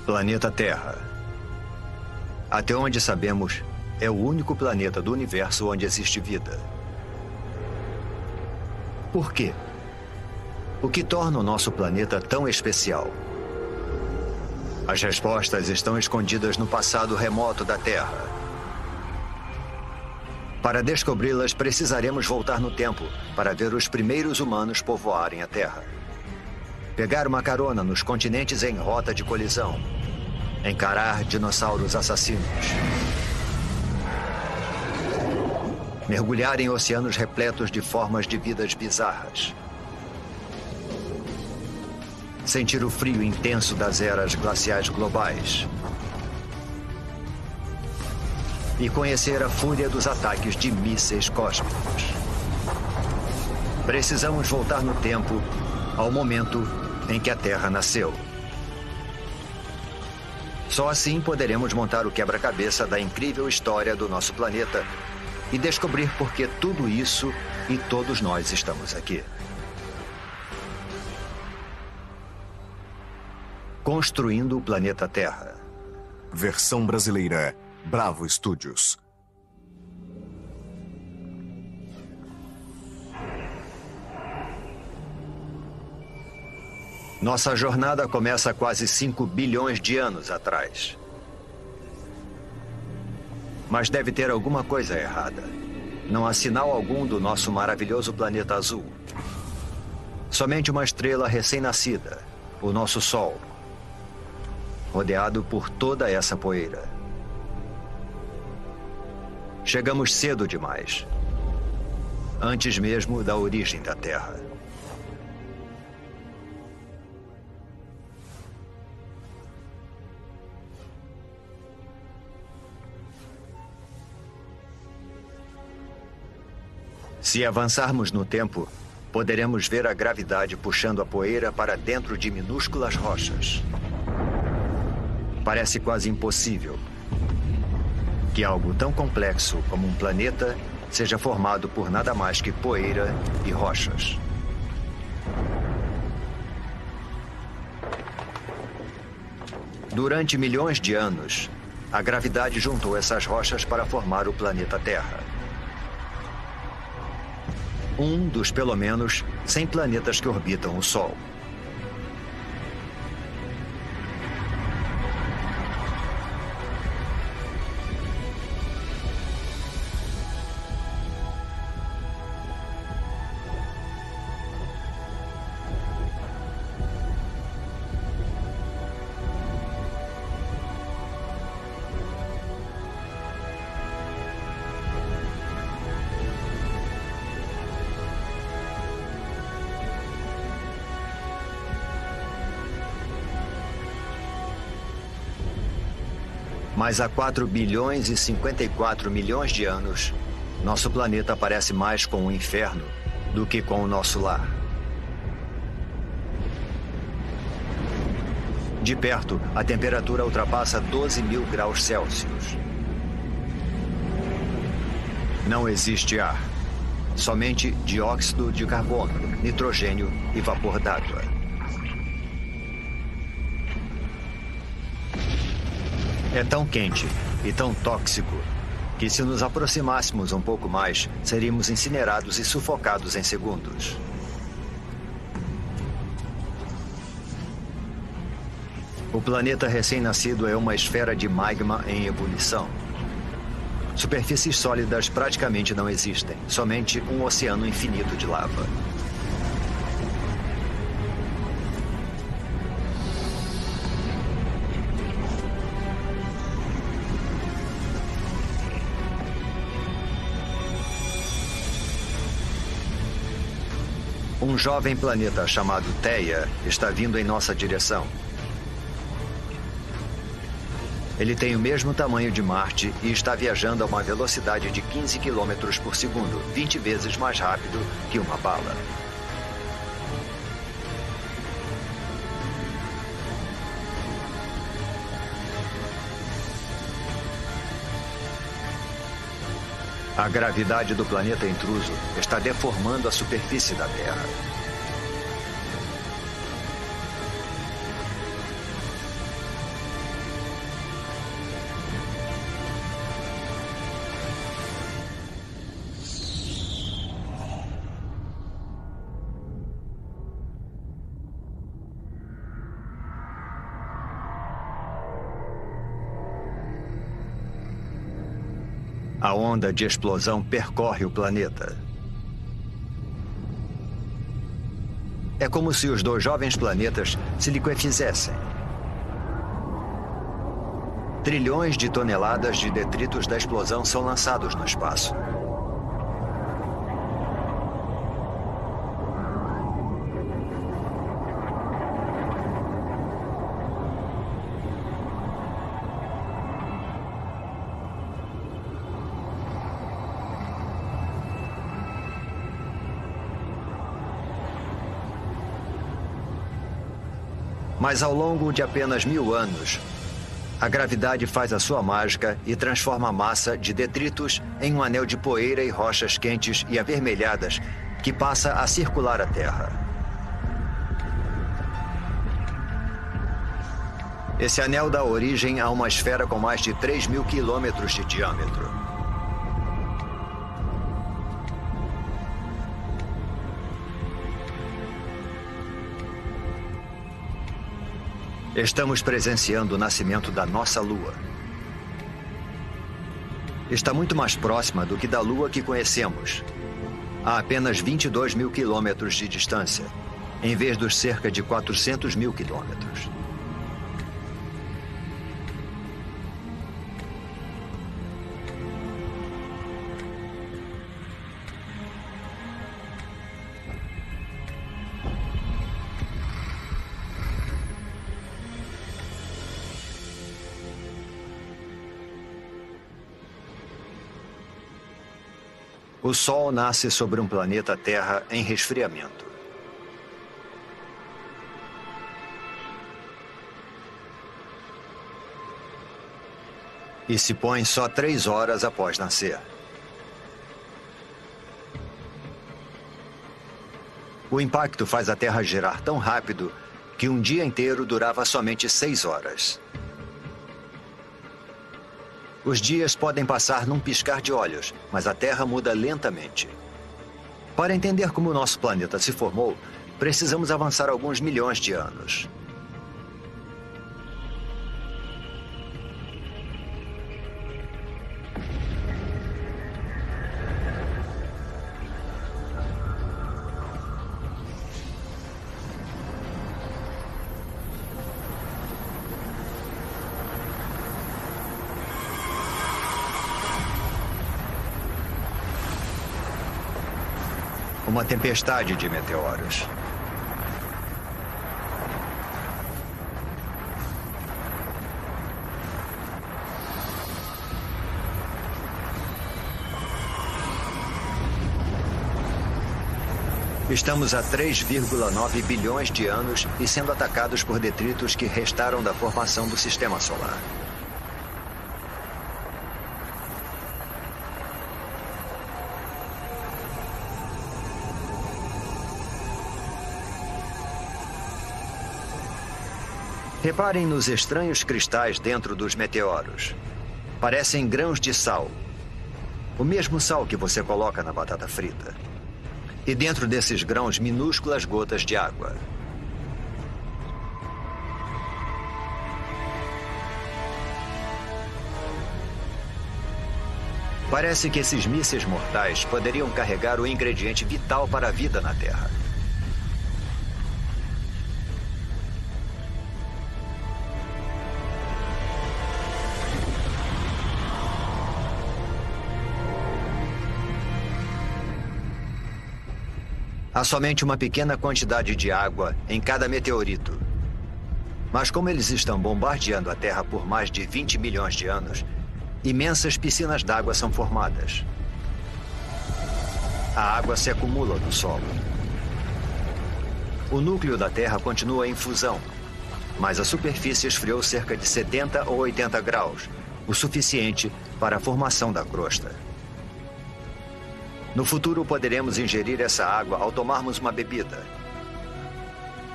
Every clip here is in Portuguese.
Planeta Terra. Até onde sabemos, é o único planeta do universo onde existe vida. Por quê? O que torna o nosso planeta tão especial? As respostas estão escondidas no passado remoto da Terra. Para descobri-las, precisaremos voltar no tempo para ver os primeiros humanos povoarem a Terra. Pegar uma carona nos continentes em rota de colisão. Encarar dinossauros assassinos. Mergulhar em oceanos repletos de formas de vidas bizarras. Sentir o frio intenso das eras glaciais globais. E conhecer a fúria dos ataques de mísseis cósmicos. Precisamos voltar no tempo ao momento em que a Terra nasceu. Só assim poderemos montar o quebra-cabeça da incrível história do nosso planeta e descobrir por que tudo isso e todos nós estamos aqui. Construindo o planeta Terra. Versão brasileira, Bravo Studios. Nossa jornada começa quase 5 bilhões de anos atrás. Mas deve ter alguma coisa errada. Não há sinal algum do nosso maravilhoso planeta azul. Somente uma estrela recém-nascida, o nosso Sol, rodeado por toda essa poeira. Chegamos cedo demais, antes mesmo da origem da Terra. Se avançarmos no tempo, poderemos ver a gravidade puxando a poeira para dentro de minúsculas rochas. Parece quase impossível que algo tão complexo como um planeta seja formado por nada mais que poeira e rochas. Durante milhões de anos, a gravidade juntou essas rochas para formar o planeta Terra. Um dos, pelo menos, 100 planetas que orbitam o Sol. Mas há 4 bilhões e 54 milhões de anos, nosso planeta parece mais com um inferno do que com o nosso lar. De perto, a temperatura ultrapassa 12.000 graus Celsius. Não existe ar, somente dióxido de carbono, nitrogênio e vapor d'água. É tão quente e tão tóxico que, se nos aproximássemos um pouco mais, seríamos incinerados e sufocados em segundos. O planeta recém-nascido é uma esfera de magma em ebulição. Superfícies sólidas praticamente não existem, somente um oceano infinito de lava. Um jovem planeta chamado Theia está vindo em nossa direção. Ele tem o mesmo tamanho de Marte e está viajando a uma velocidade de 15 km por segundo, 20 vezes mais rápido que uma bala. A gravidade do planeta intruso está deformando a superfície da Terra. A onda de explosão percorre o planeta. É como se os dois jovens planetas se liquefizessem. Trilhões de toneladas de detritos da explosão são lançados no espaço. Mas ao longo de apenas 1000 anos, a gravidade faz a sua mágica e transforma a massa de detritos em um anel de poeira e rochas quentes e avermelhadas que passa a circular a Terra. Esse anel dá origem a uma esfera com mais de 3.000 quilômetros de diâmetro. Estamos presenciando o nascimento da nossa Lua. Está muito mais próxima do que da Lua que conhecemos, a apenas 22.000 quilômetros de distância, em vez dos cerca de 400.000 quilômetros. O Sol nasce sobre um planeta Terra em resfriamento. E se põe só 3 horas após nascer. O impacto faz a Terra girar tão rápido que um dia inteiro durava somente 6 horas. Os dias podem passar num piscar de olhos, mas a Terra muda lentamente. Para entender como o nosso planeta se formou, precisamos avançar alguns milhões de anos. Uma tempestade de meteoros. Estamos a 3,9 bilhões de anos e sendo atacados por detritos que restaram da formação do Sistema Solar. Reparem nos estranhos cristais dentro dos meteoros. Parecem grãos de sal. O mesmo sal que você coloca na batata frita. E dentro desses grãos, minúsculas gotas de água. Parece que esses mísseis mortais poderiam carregar o ingrediente vital para a vida na Terra. Há somente uma pequena quantidade de água em cada meteorito. Mas como eles estão bombardeando a Terra por mais de 20 milhões de anos, imensas piscinas d'água são formadas. A água se acumula no solo. O núcleo da Terra continua em fusão, mas a superfície esfriou cerca de 70 ou 80 graus, o suficiente para a formação da crosta. No futuro, poderemos ingerir essa água ao tomarmos uma bebida.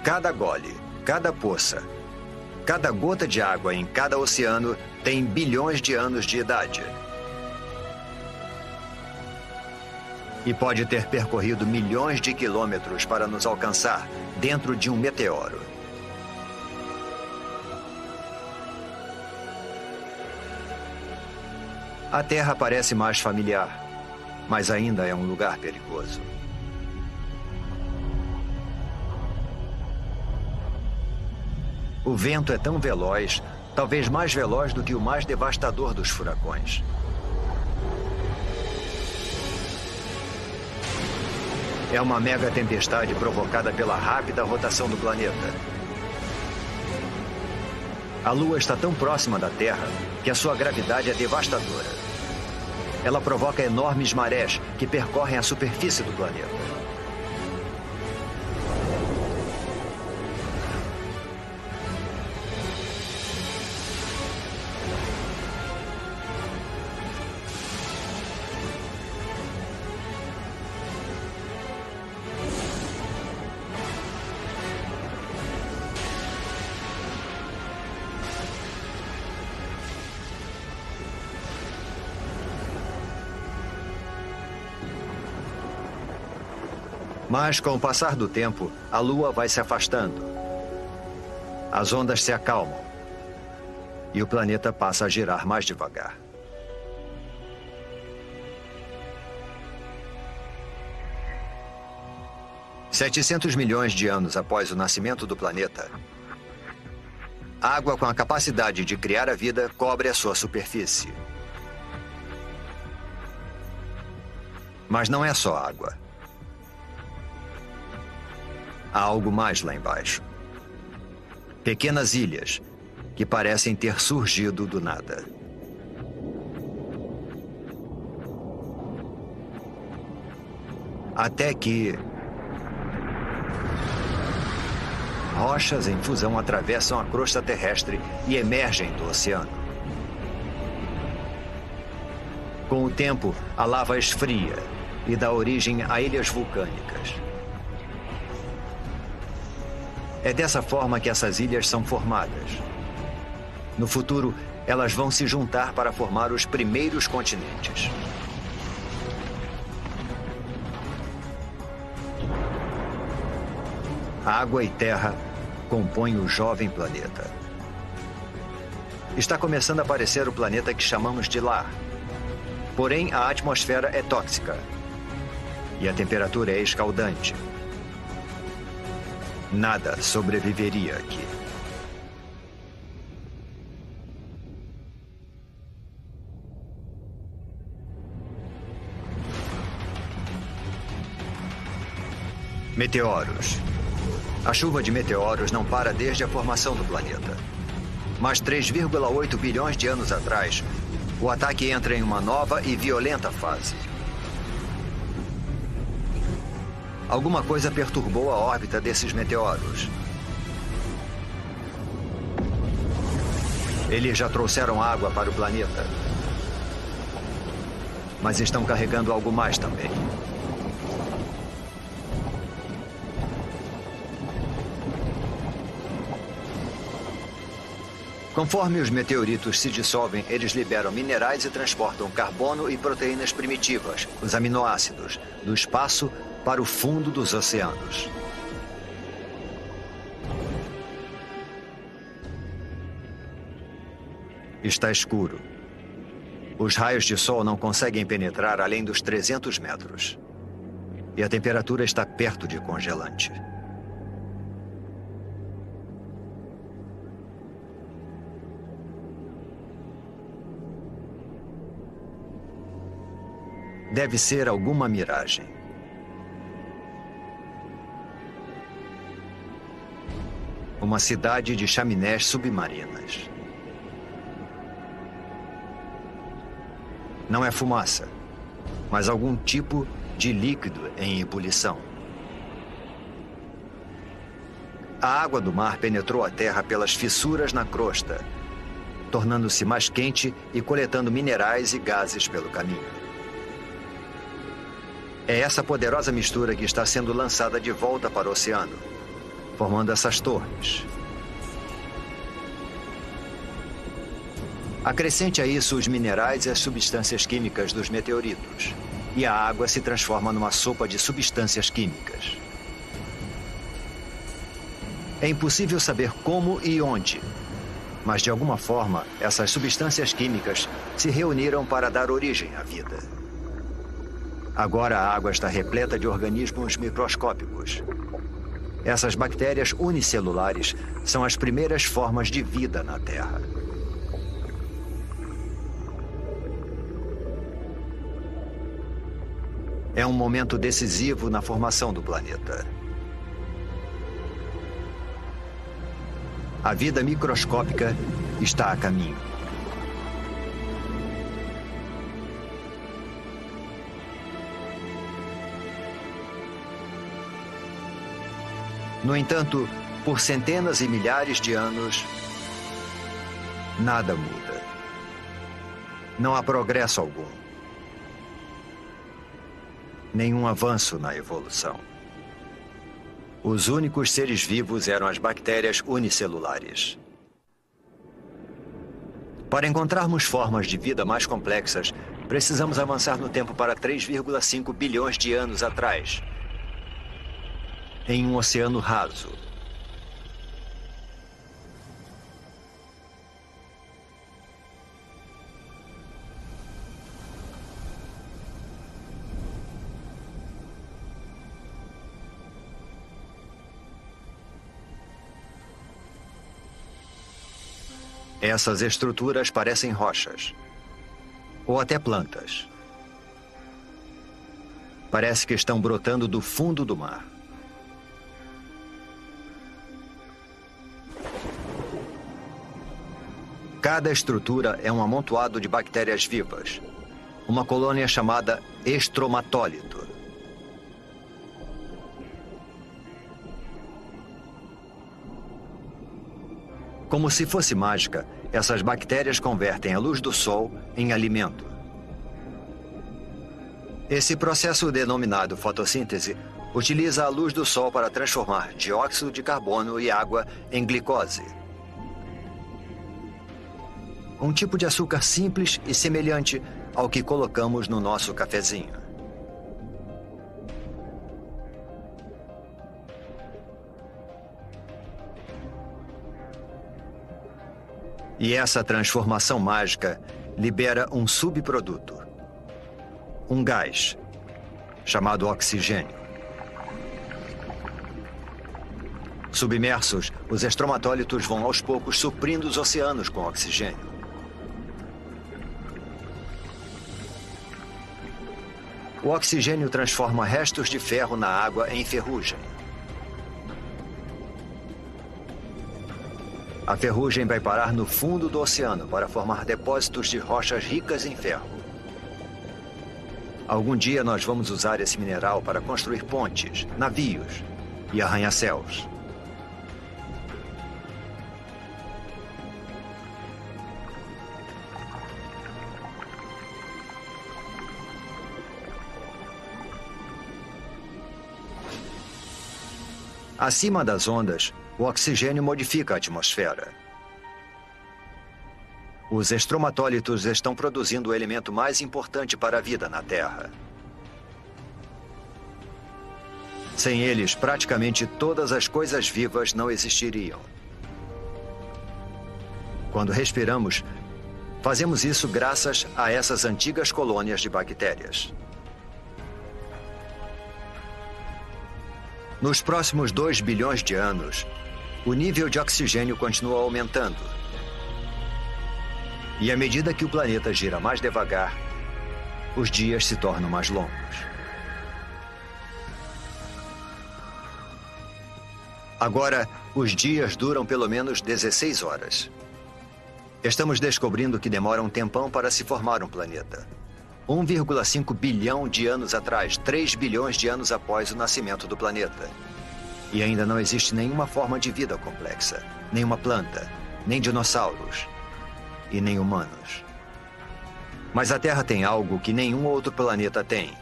Cada gole, cada poça, cada gota de água em cada oceano tem bilhões de anos de idade. E pode ter percorrido milhões de quilômetros para nos alcançar dentro de um meteoro. A Terra parece mais familiar, mas ainda é um lugar perigoso. O vento é tão veloz, talvez mais veloz do que o mais devastador dos furacões. É uma mega tempestade provocada pela rápida rotação do planeta. A Lua está tão próxima da Terra que a sua gravidade é devastadora. Ela provoca enormes marés que percorrem a superfície do planeta. Mas, com o passar do tempo, a Lua vai se afastando. As ondas se acalmam. E o planeta passa a girar mais devagar. $700 milhões de anos após o nascimento do planeta, água com a capacidade de criar a vida cobre a sua superfície. Mas não é só água. Há algo mais lá embaixo. Pequenas ilhas que parecem ter surgido do nada. Até que rochas em fusão atravessam a crosta terrestre e emergem do oceano. Com o tempo, a lava esfria e dá origem a ilhas vulcânicas. É dessa forma que essas ilhas são formadas. No futuro, elas vão se juntar para formar os primeiros continentes. Água e terra compõem o jovem planeta. Está começando a aparecer o planeta que chamamos de lar. Porém, a atmosfera é tóxica. E a temperatura é escaldante. Nada sobreviveria aqui. Meteoros. A chuva de meteoros não para desde a formação do planeta. Mas 3,8 bilhões de anos atrás, o ataque entra em uma nova e violenta fase. Alguma coisa perturbou a órbita desses meteoros. Eles já trouxeram água para o planeta. Mas estão carregando algo mais também. Conforme os meteoritos se dissolvem, eles liberam minerais e transportam carbono e proteínas primitivas, os aminoácidos, do espaço para o fundo dos oceanos. Está escuro. Os raios de sol não conseguem penetrar além dos 300 metros. E a temperatura está perto de congelante. Deve ser alguma miragem. Uma cidade de chaminés submarinas. Não é fumaça, mas algum tipo de líquido em ebulição. A água do mar penetrou a terra pelas fissuras na crosta, tornando-se mais quente e coletando minerais e gases pelo caminho. É essa poderosa mistura que está sendo lançada de volta para o oceano, formando essas torres. Acrescente a isso os minerais e as substâncias químicas dos meteoritos, e a água se transforma numa sopa de substâncias químicas. É impossível saber como e onde, Mas, de alguma forma, essas substâncias químicas se reuniram para dar origem à vida. Agora a água está repleta de organismos microscópicos. Essas bactérias unicelulares são as primeiras formas de vida na Terra. É um momento decisivo na formação do planeta. A vida microscópica está a caminho. No entanto, por centenas e milhares de anos, nada muda. Não há progresso algum. Nenhum avanço na evolução. Os únicos seres vivos eram as bactérias unicelulares. Para encontrarmos formas de vida mais complexas, precisamos avançar no tempo para 3,5 bilhões de anos atrás, em um oceano raso. Essas estruturas parecem rochas, ou até plantas. Parece que estão brotando do fundo do mar. Cada estrutura é um amontoado de bactérias vivas, uma colônia chamada estromatólito. Como se fosse mágica, essas bactérias convertem a luz do sol em alimento. Esse processo denominado fotossíntese utiliza a luz do sol para transformar dióxido de carbono e água em glicose. Um tipo de açúcar simples e semelhante ao que colocamos no nosso cafezinho. E essa transformação mágica libera um subproduto, um gás, chamado oxigênio. Submersos, os estromatólitos vão aos poucos suprindo os oceanos com oxigênio. O oxigênio transforma restos de ferro na água em ferrugem. A ferrugem vai parar no fundo do oceano para formar depósitos de rochas ricas em ferro. Algum dia nós vamos usar esse mineral para construir pontes, navios e arranha-céus. Acima das ondas, o oxigênio modifica a atmosfera. Os estromatólitos estão produzindo o elemento mais importante para a vida na Terra. Sem eles, praticamente todas as coisas vivas não existiriam. Quando respiramos, fazemos isso graças a essas antigas colônias de bactérias. Nos próximos 2 bilhões de anos, o nível de oxigênio continua aumentando. E à medida que o planeta gira mais devagar, os dias se tornam mais longos. Agora, os dias duram pelo menos 16 horas. Estamos descobrindo que demora um tempão para se formar um planeta. 1,5 bilhão de anos atrás, 3 bilhões de anos após o nascimento do planeta. E ainda não existe nenhuma forma de vida complexa, nenhuma planta, nem dinossauros e nem humanos. Mas a Terra tem algo que nenhum outro planeta tem.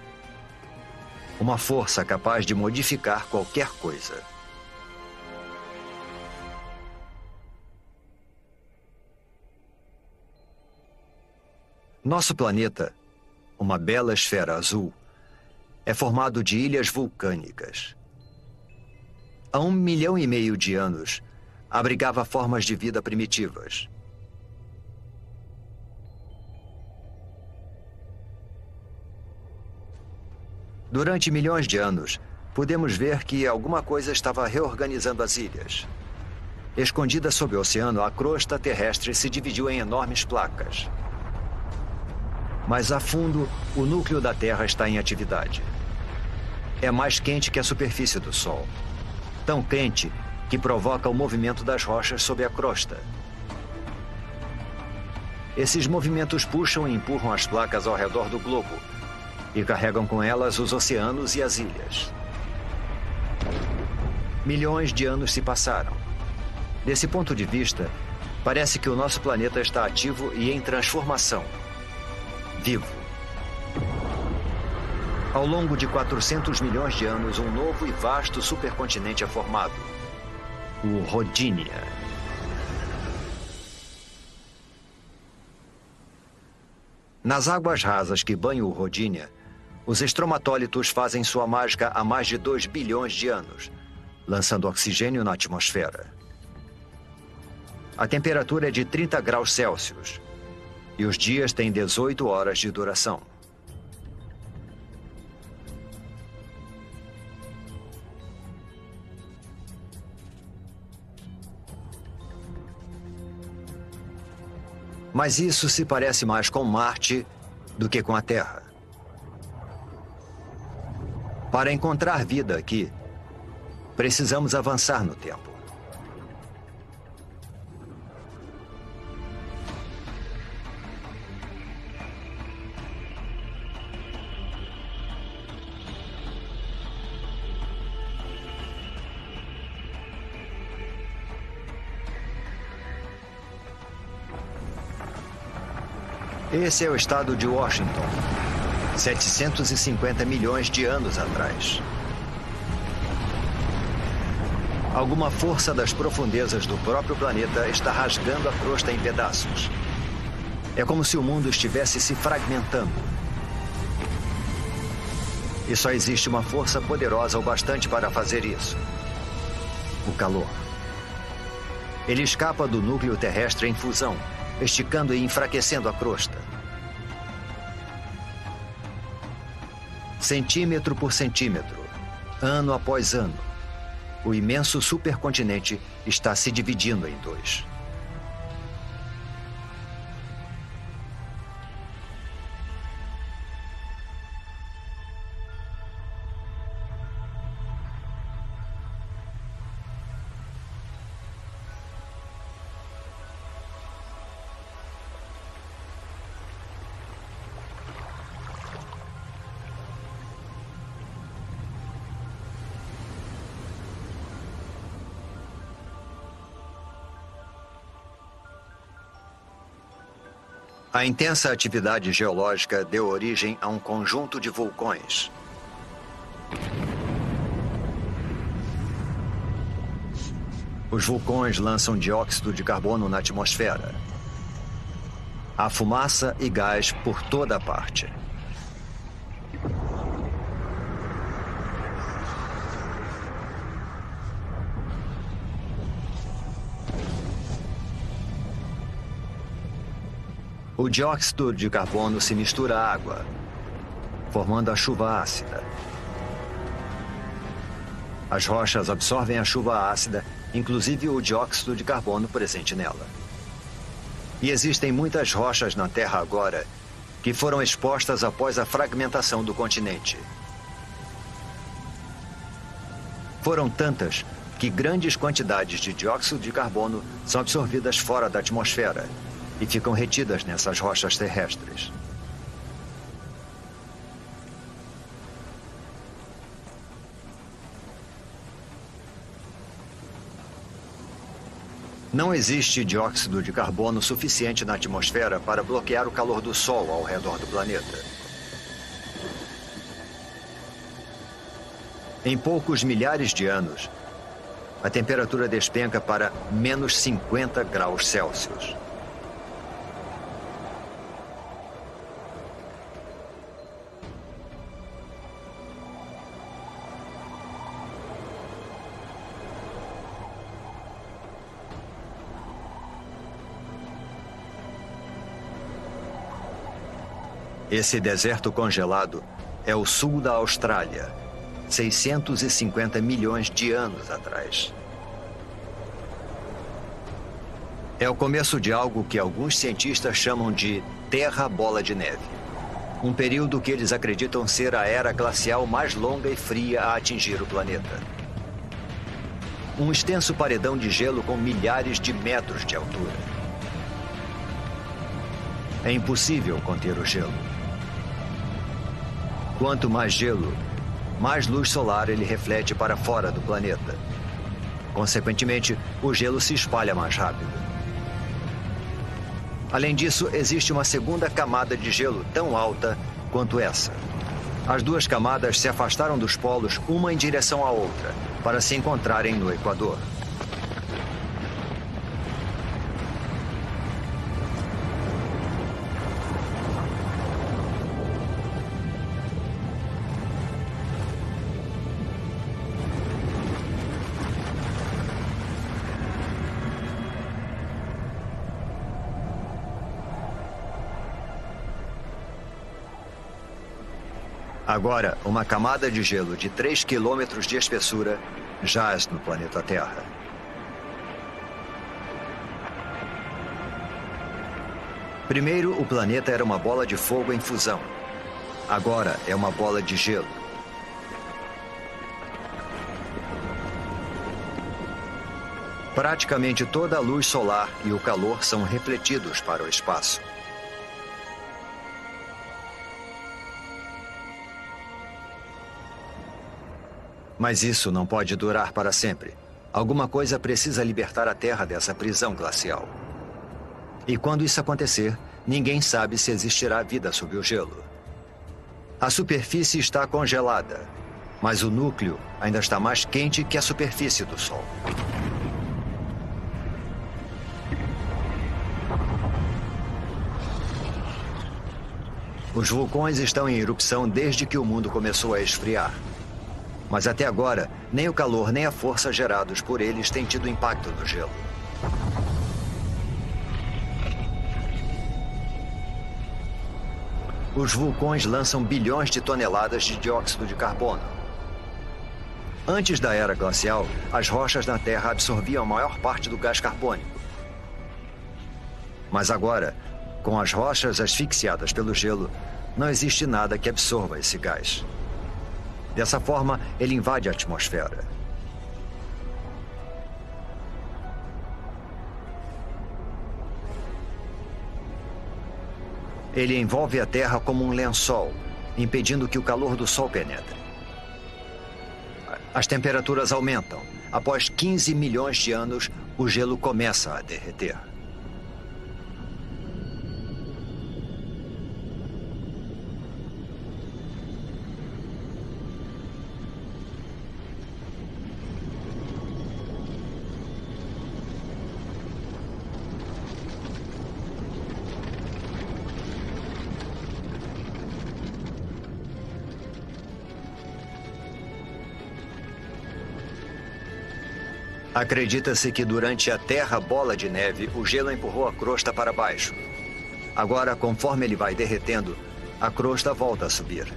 Uma força capaz de modificar qualquer coisa. Nosso planeta, uma bela esfera azul, é formado de ilhas vulcânicas. Há 1,5 milhão de anos, abrigava formas de vida primitivas. Durante milhões de anos, podemos ver que alguma coisa estava reorganizando as ilhas. Escondida sob o oceano, a crosta terrestre se dividiu em enormes placas. Mais a fundo, o núcleo da Terra está em atividade. É mais quente que a superfície do Sol. Tão quente que provoca o movimento das rochas sob a crosta. Esses movimentos puxam e empurram as placas ao redor do globo e carregam com elas os oceanos e as ilhas. Milhões de anos se passaram. Desse ponto de vista, parece que o nosso planeta está ativo e em transformação. Vivo. Ao longo de 400 milhões de anos, um novo e vasto supercontinente é formado. O Rodinia. Nas águas rasas que banham o Rodinia, os estromatólitos fazem sua mágica há mais de 2 bilhões de anos, lançando oxigênio na atmosfera. A temperatura é de 30 graus Celsius e os dias têm 18 horas de duração. Mas isso se parece mais com Marte do que com a Terra. Para encontrar vida aqui, precisamos avançar no tempo. Esse é o estado de Washington, 750 milhões de anos atrás. Alguma força das profundezas do próprio planeta está rasgando a crosta em pedaços. É como se o mundo estivesse se fragmentando. E só existe uma força poderosa o bastante para fazer isso: o calor. Ele escapa do núcleo terrestre em fusão, esticando e enfraquecendo a crosta. Centímetro por centímetro, ano após ano, o imenso supercontinente está se dividindo em dois. A intensa atividade geológica deu origem a um conjunto de vulcões. Os vulcões lançam dióxido de carbono na atmosfera. Há fumaça e gás por toda parte. O dióxido de carbono se mistura à água, formando a chuva ácida. As rochas absorvem a chuva ácida, inclusive o dióxido de carbono presente nela. E existem muitas rochas na Terra agora que foram expostas após a fragmentação do continente. Foram tantas que grandes quantidades de dióxido de carbono são absorvidas fora da atmosfera e ficam retidas nessas rochas terrestres. Não existe dióxido de carbono suficiente na atmosfera para bloquear o calor do Sol ao redor do planeta. Em poucos milhares de anos, a temperatura despenca para menos 50 graus Celsius. Esse deserto congelado é o sul da Austrália, 650 milhões de anos atrás. É o começo de algo que alguns cientistas chamam de Terra Bola de Neve. Um período que eles acreditam ser a era glacial mais longa e fria a atingir o planeta. Um extenso paredão de gelo com milhares de metros de altura. É impossível conter o gelo. Quanto mais gelo, mais luz solar ele reflete para fora do planeta. Consequentemente, o gelo se espalha mais rápido. Além disso, existe uma segunda camada de gelo tão alta quanto essa. As duas camadas se afastaram dos polos uma em direção à outra, para se encontrarem no Equador. Agora, uma camada de gelo de 3 quilômetros de espessura jaz no planeta Terra. Primeiro, o planeta era uma bola de fogo em fusão. Agora é uma bola de gelo. Praticamente toda a luz solar e o calor são refletidos para o espaço. Mas isso não pode durar para sempre. Alguma coisa precisa libertar a Terra dessa prisão glacial. E quando isso acontecer, ninguém sabe se existirá vida sob o gelo. A superfície está congelada, mas o núcleo ainda está mais quente que a superfície do Sol. Os vulcões estão em erupção desde que o mundo começou a esfriar. Mas até agora, nem o calor nem a força gerados por eles têm tido impacto no gelo. Os vulcões lançam bilhões de toneladas de dióxido de carbono. Antes da era glacial, as rochas na Terra absorviam a maior parte do gás carbônico. Mas agora, com as rochas asfixiadas pelo gelo, não existe nada que absorva esse gás. Dessa forma, ele invade a atmosfera. Ele envolve a Terra como um lençol, impedindo que o calor do Sol penetre. As temperaturas aumentam. Após 15 milhões de anos, o gelo começa a derreter. Acredita-se que durante a Terra Bola de Neve, o gelo empurrou a crosta para baixo. Agora, conforme ele vai derretendo, a crosta volta a subir.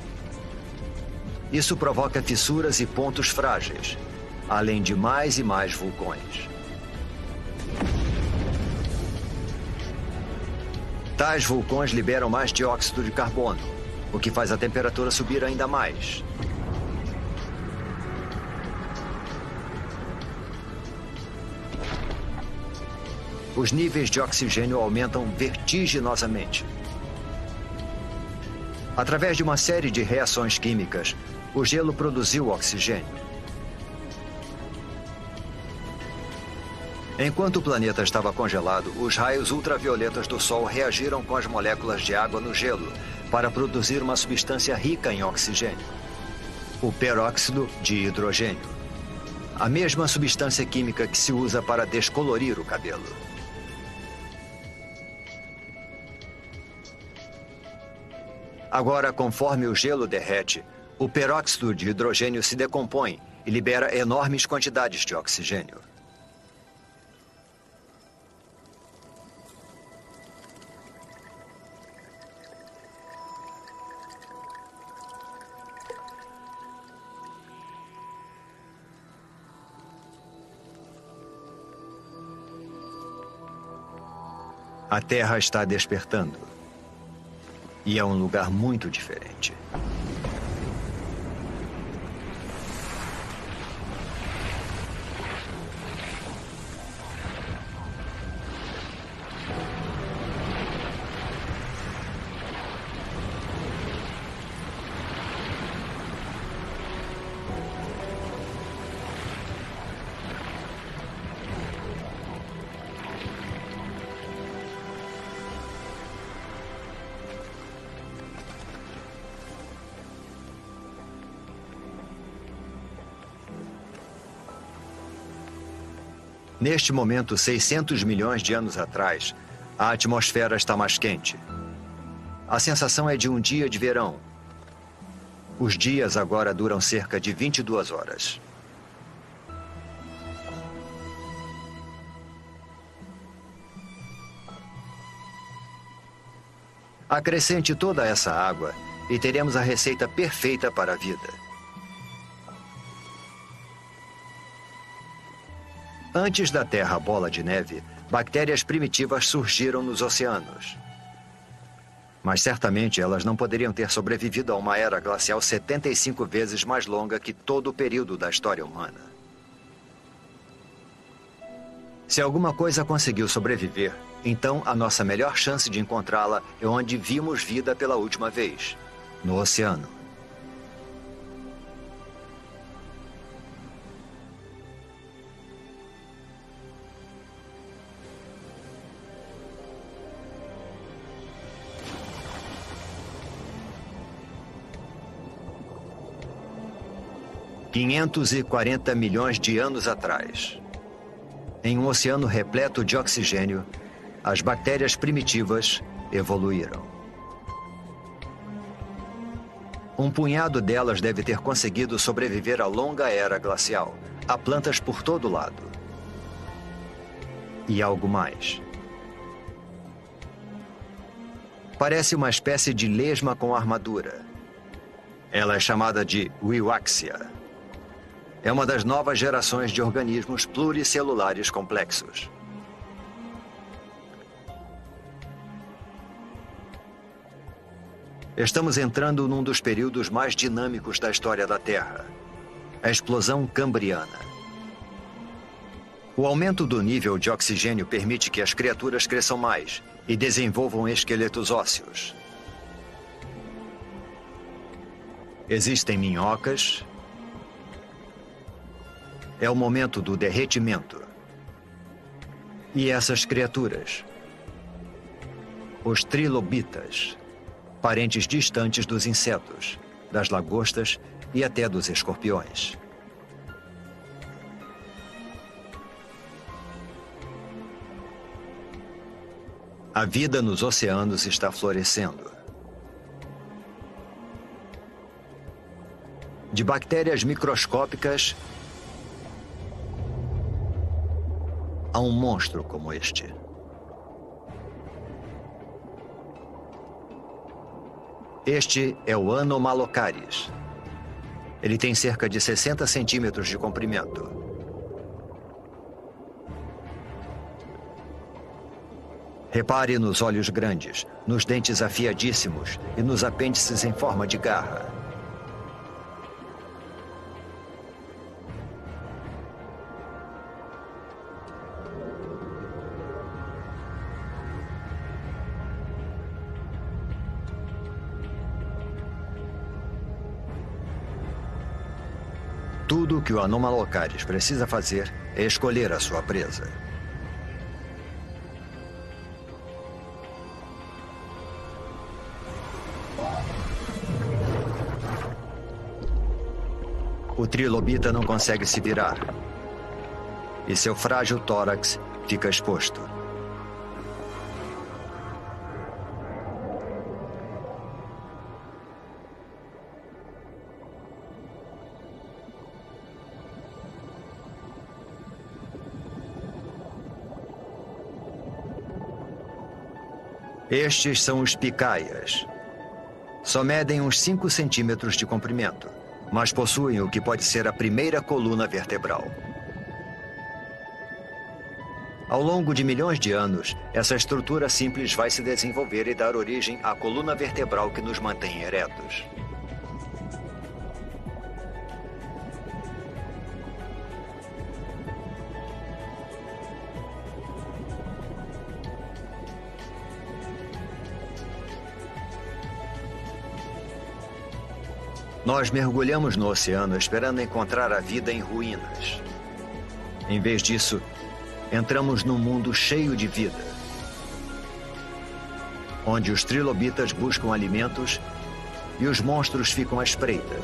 Isso provoca fissuras e pontos frágeis, além de mais e mais vulcões. Tais vulcões liberam mais dióxido de carbono, o que faz a temperatura subir ainda mais. Os níveis de oxigênio aumentam vertiginosamente. Através de uma série de reações químicas, o gelo produziu oxigênio. Enquanto o planeta estava congelado, os raios ultravioletas do Sol reagiram com as moléculas de água no gelo para produzir uma substância rica em oxigênio, o peróxido de hidrogênio, a mesma substância química que se usa para descolorir o cabelo. Agora, conforme o gelo derrete, o peróxido de hidrogênio se decompõe e libera enormes quantidades de oxigênio. A Terra está despertando. E é um lugar muito diferente. Neste momento, 600 milhões de anos atrás, a atmosfera está mais quente. A sensação é de um dia de verão. Os dias agora duram cerca de 22 horas. Acrescente toda essa água e teremos a receita perfeita para a vida. Antes da Terra bola de neve, bactérias primitivas surgiram nos oceanos. Mas certamente elas não poderiam ter sobrevivido a uma era glacial 75 vezes mais longa que todo o período da história humana. Se alguma coisa conseguiu sobreviver, então a nossa melhor chance de encontrá-la é onde vimos vida pela última vez, no oceano. $540 milhões de anos atrás. Em um oceano repleto de oxigênio, as bactérias primitivas evoluíram. Um punhado delas deve ter conseguido sobreviver à longa era glacial. Há plantas por todo lado. E algo mais. Parece uma espécie de lesma com armadura. Ela é chamada de Wiwaxia. É uma das novas gerações de organismos pluricelulares complexos. Estamos entrando num dos períodos mais dinâmicos da história da Terra, a explosão cambriana. O aumento do nível de oxigênio permite que as criaturas cresçam mais e desenvolvam esqueletos ósseos. Existem minhocas. É o momento do derretimento. E essas criaturas, os trilobitas, parentes distantes dos insetos, das lagostas e até dos escorpiões. A vida nos oceanos está florescendo. De bactérias microscópicas a um monstro como este. Este é o Anomalocaris. Ele tem cerca de 60 centímetros de comprimento. Repare nos olhos grandes, nos dentes afiadíssimos e nos apêndices em forma de garra. Tudo o que o Anomalocaris precisa fazer é escolher a sua presa. O trilobita não consegue se virar. E seu frágil tórax fica exposto. Estes são os picaias. Só medem uns 5 centímetros de comprimento, mas possuem o que pode ser a primeira coluna vertebral. Ao longo de milhões de anos, essa estrutura simples vai se desenvolver e dar origem à coluna vertebral que nos mantém eretos. Nós mergulhamos no oceano esperando encontrar a vida em ruínas. Em vez disso, entramos num mundo cheio de vida, onde os trilobitas buscam alimentos e os monstros ficam à espreita.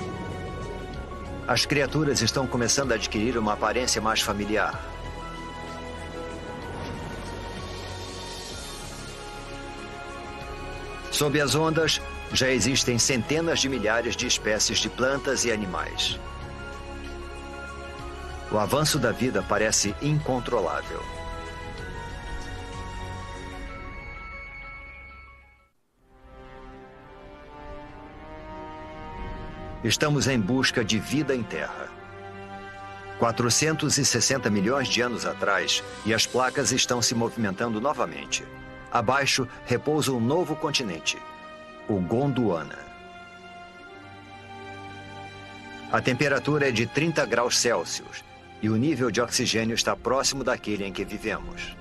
As criaturas estão começando a adquirir uma aparência mais familiar. Sob as ondas, já existem centenas de milhares de espécies de plantas e animais. O avanço da vida parece incontrolável. Estamos em busca de vida em Terra. 460 milhões de anos atrás, e as placas estão se movimentando novamente. Abaixo repousa um novo continente, o Gondwana. A temperatura é de 30 graus Celsius e o nível de oxigênio está próximo daquele em que vivemos.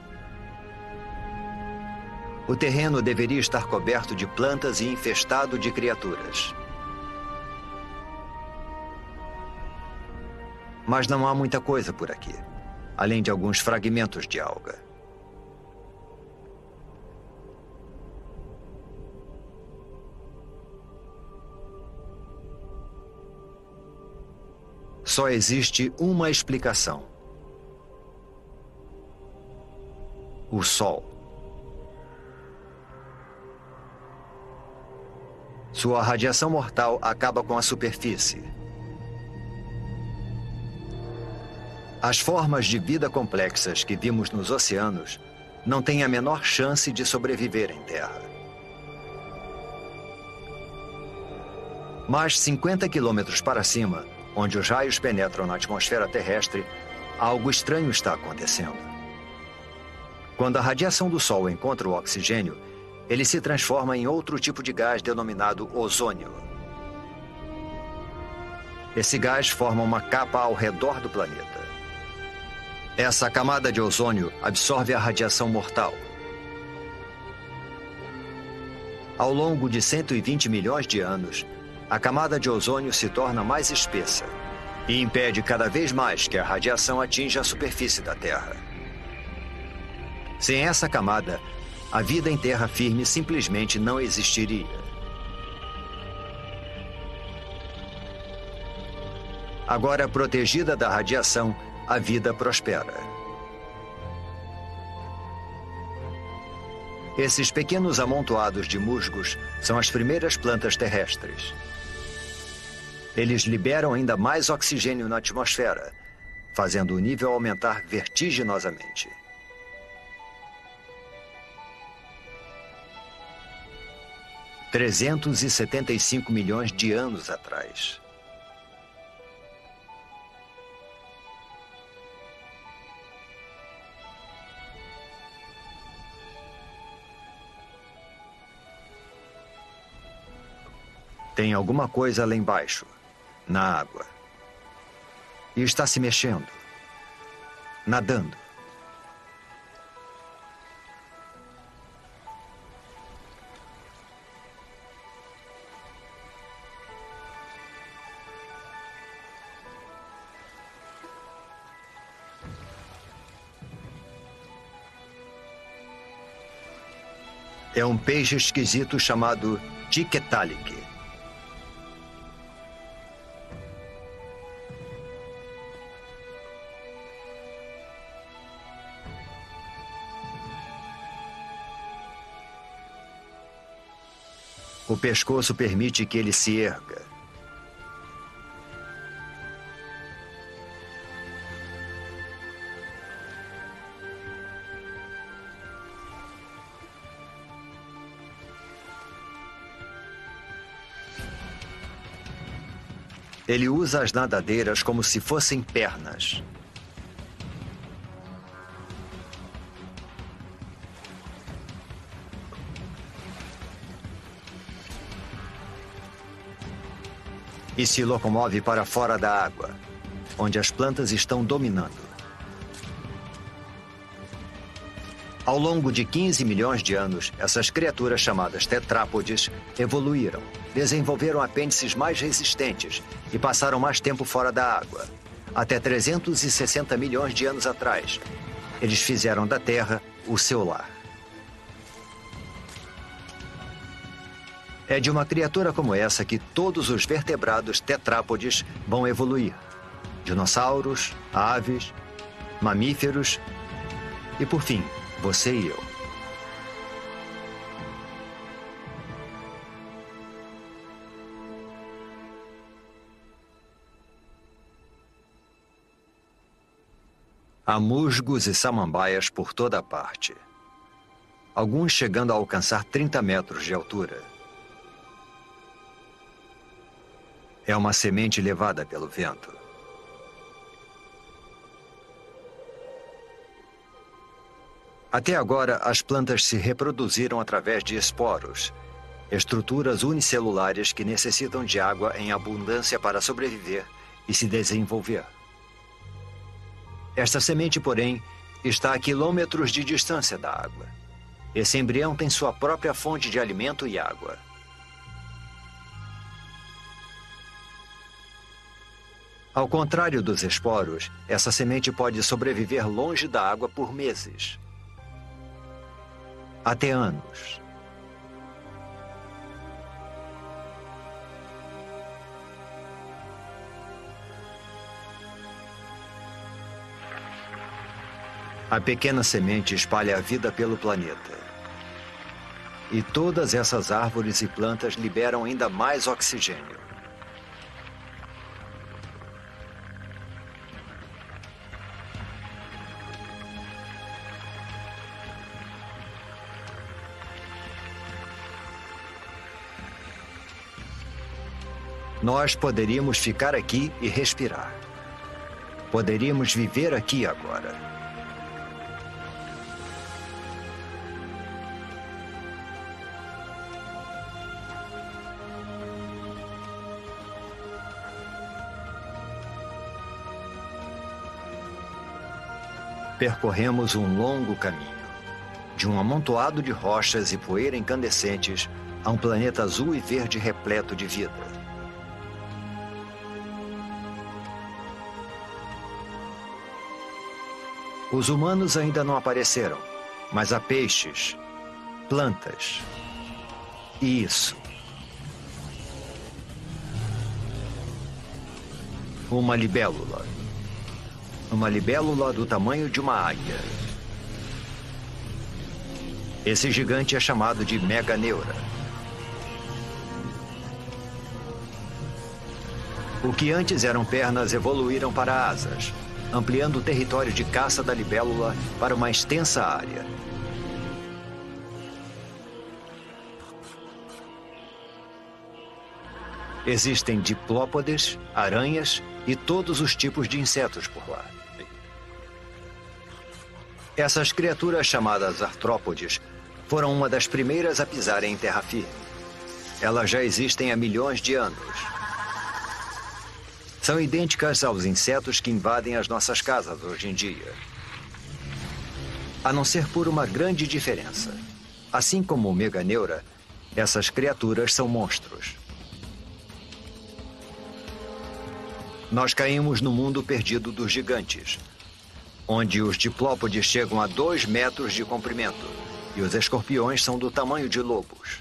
O terreno deveria estar coberto de plantas e infestado de criaturas. Mas não há muita coisa por aqui, além de alguns fragmentos de alga. Só existe uma explicação: o Sol. Sua radiação mortal acaba com a superfície. As formas de vida complexas que vimos nos oceanos não têm a menor chance de sobreviver em Terra. Mas 50 quilômetros para cima, onde os raios penetram na atmosfera terrestre, algo estranho está acontecendo. Quando a radiação do Sol encontra o oxigênio, ele se transforma em outro tipo de gás denominado ozônio. Esse gás forma uma capa ao redor do planeta. Essa camada de ozônio absorve a radiação mortal. Ao longo de 120 milhões de anos, a camada de ozônio se torna mais espessa e impede cada vez mais que a radiação atinja a superfície da Terra. Sem essa camada, a vida em terra firme simplesmente não existiria. Agora protegida da radiação, a vida prospera. Esses pequenos amontoados de musgos são as primeiras plantas terrestres. Eles liberam ainda mais oxigênio na atmosfera, fazendo o nível aumentar vertiginosamente. – 375 milhões de anos atrás. Tem alguma coisa lá embaixo, na água. E está se mexendo, nadando. É um peixe esquisito chamado Tiktaalik. O pescoço permite que ele se erga. Ele usa as nadadeiras como se fossem pernas. e se locomove para fora da água, onde as plantas estão dominando. Ao longo de 15 milhões de anos, essas criaturas chamadas tetrápodes evoluíram, desenvolveram apêndices mais resistentes e passaram mais tempo fora da água. Até 360 milhões de anos atrás, eles fizeram da Terra o seu lar. É de uma criatura como essa que todos os vertebrados tetrápodes vão evoluir. Dinossauros, aves, mamíferos e, por fim, você e eu. Há musgos e samambaias por toda parte. Alguns chegando a alcançar 30 metros de altura. É uma semente levada pelo vento. Até agora, as plantas se reproduziram através de esporos, estruturas unicelulares que necessitam de água em abundância para sobreviver e se desenvolver. Esta semente, porém, está a quilômetros de distância da água. Esse embrião tem sua própria fonte de alimento e água. Ao contrário dos esporos, essa semente pode sobreviver longe da água por meses. Até anos. A pequena semente espalha a vida pelo planeta. E todas essas árvores e plantas liberam ainda mais oxigênio. Nós poderíamos ficar aqui e respirar. Poderíamos viver aqui agora. Percorremos um longo caminho, de um amontoado de rochas e poeira incandescentes a um planeta azul e verde repleto de vida. Os humanos ainda não apareceram, mas há peixes, plantas e isso. Uma libélula. Uma libélula do tamanho de uma águia. Esse gigante é chamado de Meganeura. O que antes eram pernas evoluíram para asas, ampliando o território de caça da libélula para uma extensa área. Existem diplópodes, aranhas e todos os tipos de insetos por lá. Essas criaturas chamadas artrópodes foram uma das primeiras a pisarem em terra firme. Elas já existem há milhões de anos. São idênticas aos insetos que invadem as nossas casas hoje em dia. A não ser por uma grande diferença. Assim como o Meganeura, essas criaturas são monstros. Nós caímos no mundo perdido dos gigantes, onde os diplópodes chegam a 2 metros de comprimento e os escorpiões são do tamanho de lobos.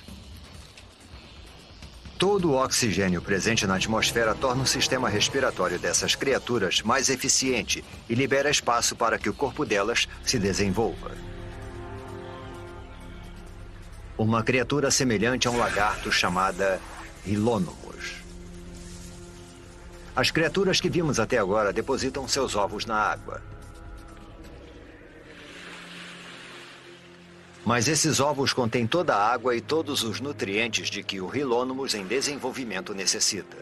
Todo o oxigênio presente na atmosfera torna o sistema respiratório dessas criaturas mais eficiente e libera espaço para que o corpo delas se desenvolva. Uma criatura semelhante a um lagarto chamada Hilônomos. As criaturas que vimos até agora depositam seus ovos na água. Mas esses ovos contêm toda a água e todos os nutrientes de que o Hilônomos em desenvolvimento necessita.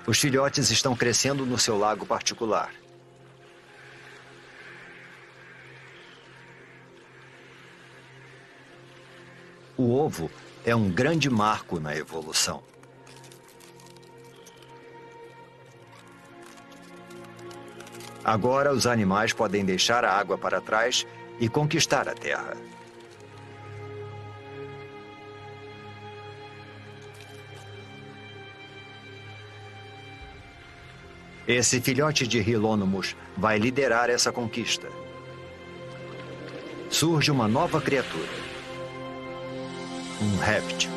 Os filhotes estão crescendo no seu lago particular. O ovo é um grande marco na evolução. Agora os animais podem deixar a água para trás e conquistar a terra. Esse filhote de Hylonymous vai liderar essa conquista. Surge uma nova criatura. Um réptil.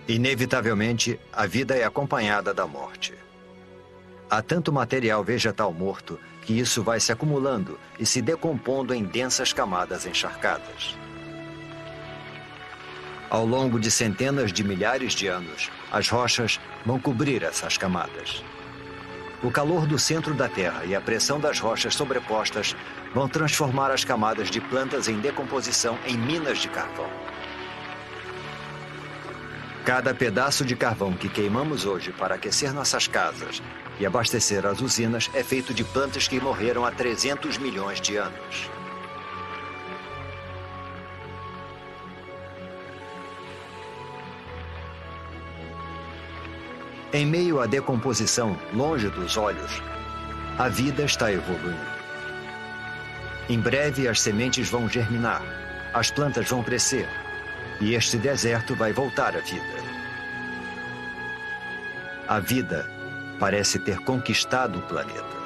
Inevitavelmente, a vida é acompanhada da morte. Há tanto material vegetal morto que isso vai se acumulando e se decompondo em densas camadas encharcadas. Ao longo de centenas de milhares de anos, as rochas vão cobrir essas camadas. O calor do centro da Terra e a pressão das rochas sobrepostas vão transformar as camadas de plantas em decomposição em minas de carvão. Cada pedaço de carvão que queimamos hoje para aquecer nossas casas e abastecer as usinas é feito de plantas que morreram há 300 milhões de anos. Em meio à decomposição, longe dos olhos, a vida está evoluindo. Em breve, as sementes vão germinar, as plantas vão crescer, e este deserto vai voltar à vida. A vida parece ter conquistado o planeta.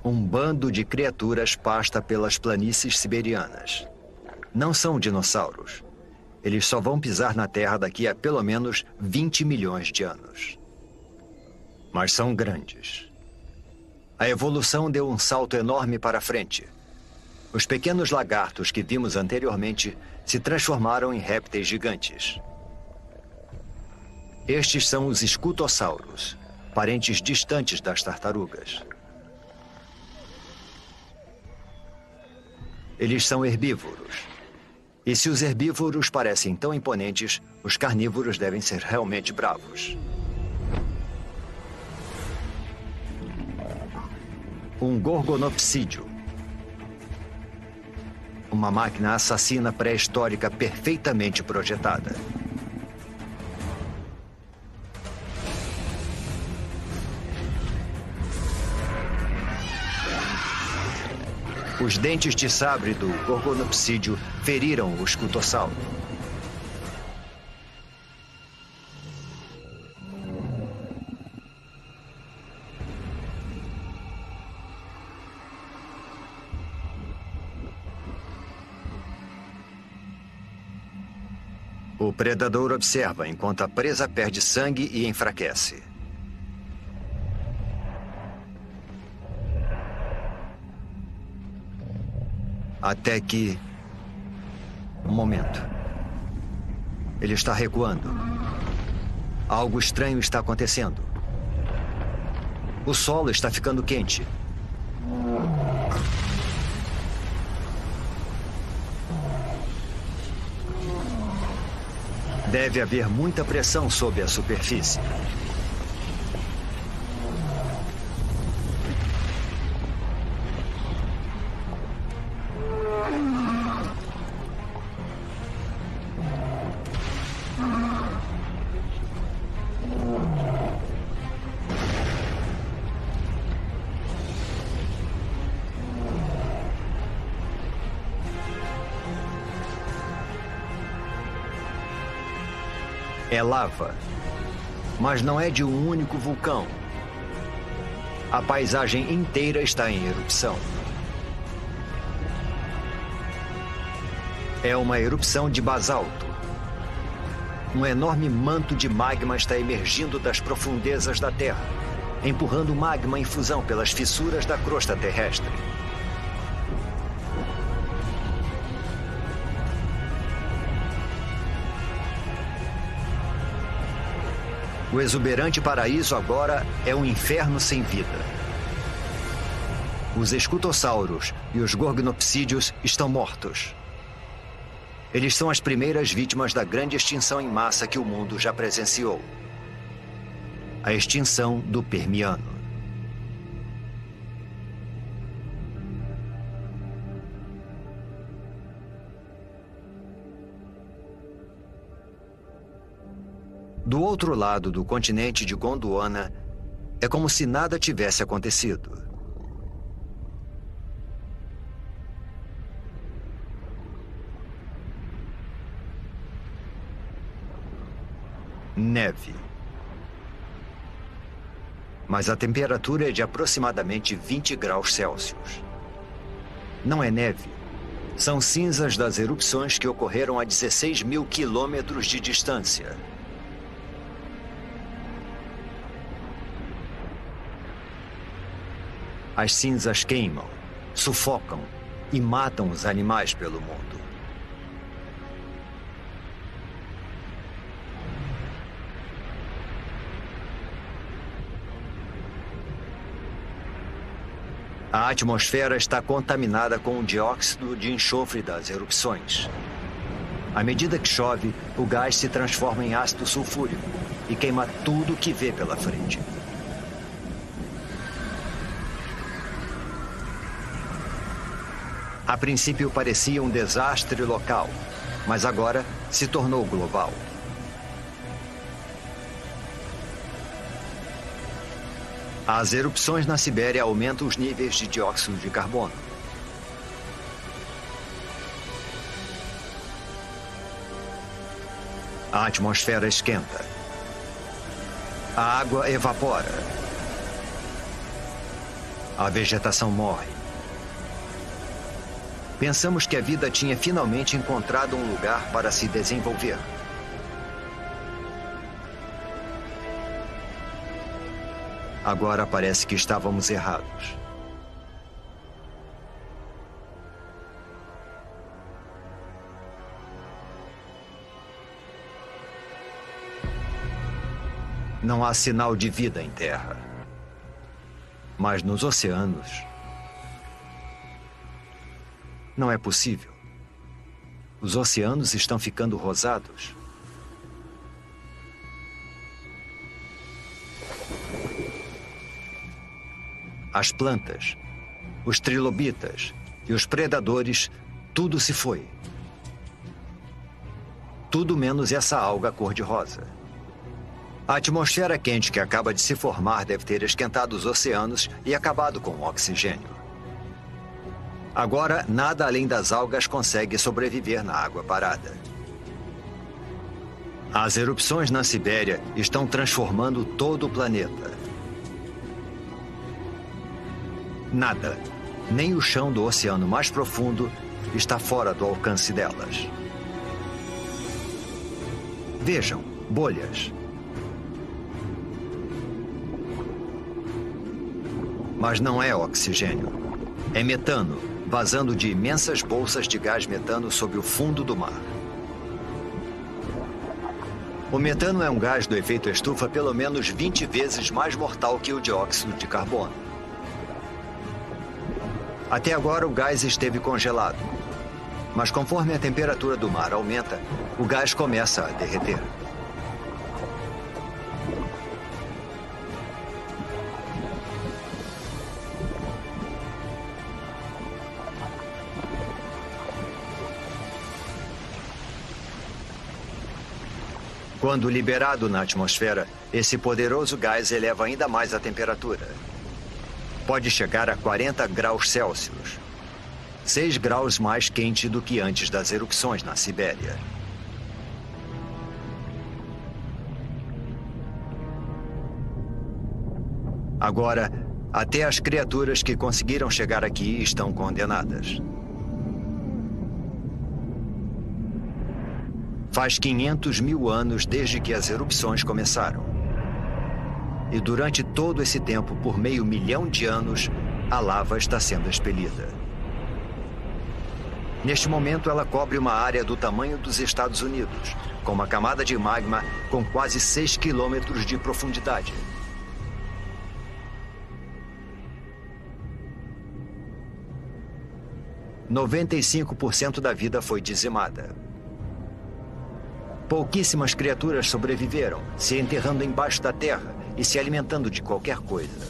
Um bando de criaturas pasta pelas planícies siberianas. Não são dinossauros. Eles só vão pisar na Terra daqui a pelo menos 20 milhões de anos. Mas são grandes. A evolução deu um salto enorme para frente. Os pequenos lagartos que vimos anteriormente se transformaram em répteis gigantes. Estes são os escutossauros, parentes distantes das tartarugas. Eles são herbívoros. E se os herbívoros parecem tão imponentes, os carnívoros devem ser realmente bravos. Um gorgonopsídeo. Uma máquina assassina pré-histórica perfeitamente projetada. Os dentes de sabre do gorgonopsídeo feriram o escutossauro. O predador observa enquanto a presa perde sangue e enfraquece. Até que... Um momento. Ele está recuando. Algo estranho está acontecendo. O solo está ficando quente. Deve haver muita pressão sob a superfície. É lava, mas não é de um único vulcão. A paisagem inteira está em erupção. É uma erupção de basalto. Um enorme manto de magma está emergindo das profundezas da Terra, empurrando magma em fusão pelas fissuras da crosta terrestre. O exuberante paraíso agora é um inferno sem vida. Os escutossauros e os gorgnopsídeos estão mortos. Eles são as primeiras vítimas da grande extinção em massa que o mundo já presenciou. A extinção do Permiano. Do outro lado do continente de Gondwana, é como se nada tivesse acontecido. Neve. Mas a temperatura é de aproximadamente 20 graus Celsius. Não é neve. São cinzas das erupções que ocorreram a 16 mil quilômetros de distância. As cinzas queimam, sufocam e matam os animais pelo mundo. A atmosfera está contaminada com o dióxido de enxofre das erupções. À medida que chove, o gás se transforma em ácido sulfúrico e queima tudo que vê pela frente. A princípio parecia um desastre local, mas agora se tornou global. As erupções na Sibéria aumentam os níveis de dióxido de carbono. A atmosfera esquenta. A água evapora. A vegetação morre. Pensamos que a vida tinha finalmente encontrado um lugar para se desenvolver. Agora parece que estávamos errados. Não há sinal de vida em terra. Mas nos oceanos, não é possível. Os oceanos estão ficando rosados. As plantas, os trilobitas e os predadores, tudo se foi. Tudo menos essa alga cor-de-rosa. A atmosfera quente que acaba de se formar deve ter esquentado os oceanos e acabado com o oxigênio. Agora, nada além das algas consegue sobreviver na água parada. As erupções na Sibéria estão transformando todo o planeta. Nada, nem o chão do oceano mais profundo, está fora do alcance delas. Vejam, bolhas. Mas não é oxigênio. É metano, vazando de imensas bolsas de gás metano sob o fundo do mar. O metano é um gás do efeito estufa pelo menos 20 vezes mais mortal que o dióxido de carbono. Até agora, o gás esteve congelado. Mas conforme a temperatura do mar aumenta, o gás começa a derreter. Quando liberado na atmosfera, esse poderoso gás eleva ainda mais a temperatura. Pode chegar a 40 graus Celsius, 6 graus mais quente do que antes das erupções na Sibéria. Agora, até as criaturas que conseguiram chegar aqui estão condenadas. Faz 500 mil anos desde que as erupções começaram. E durante todo esse tempo, por meio milhão de anos, a lava está sendo expelida. Neste momento, ela cobre uma área do tamanho dos Estados Unidos, com uma camada de magma com quase 6 quilômetros de profundidade. – 95% da vida foi dizimada. Pouquíssimas criaturas sobreviveram, se enterrando embaixo da terra e se alimentando de qualquer coisa.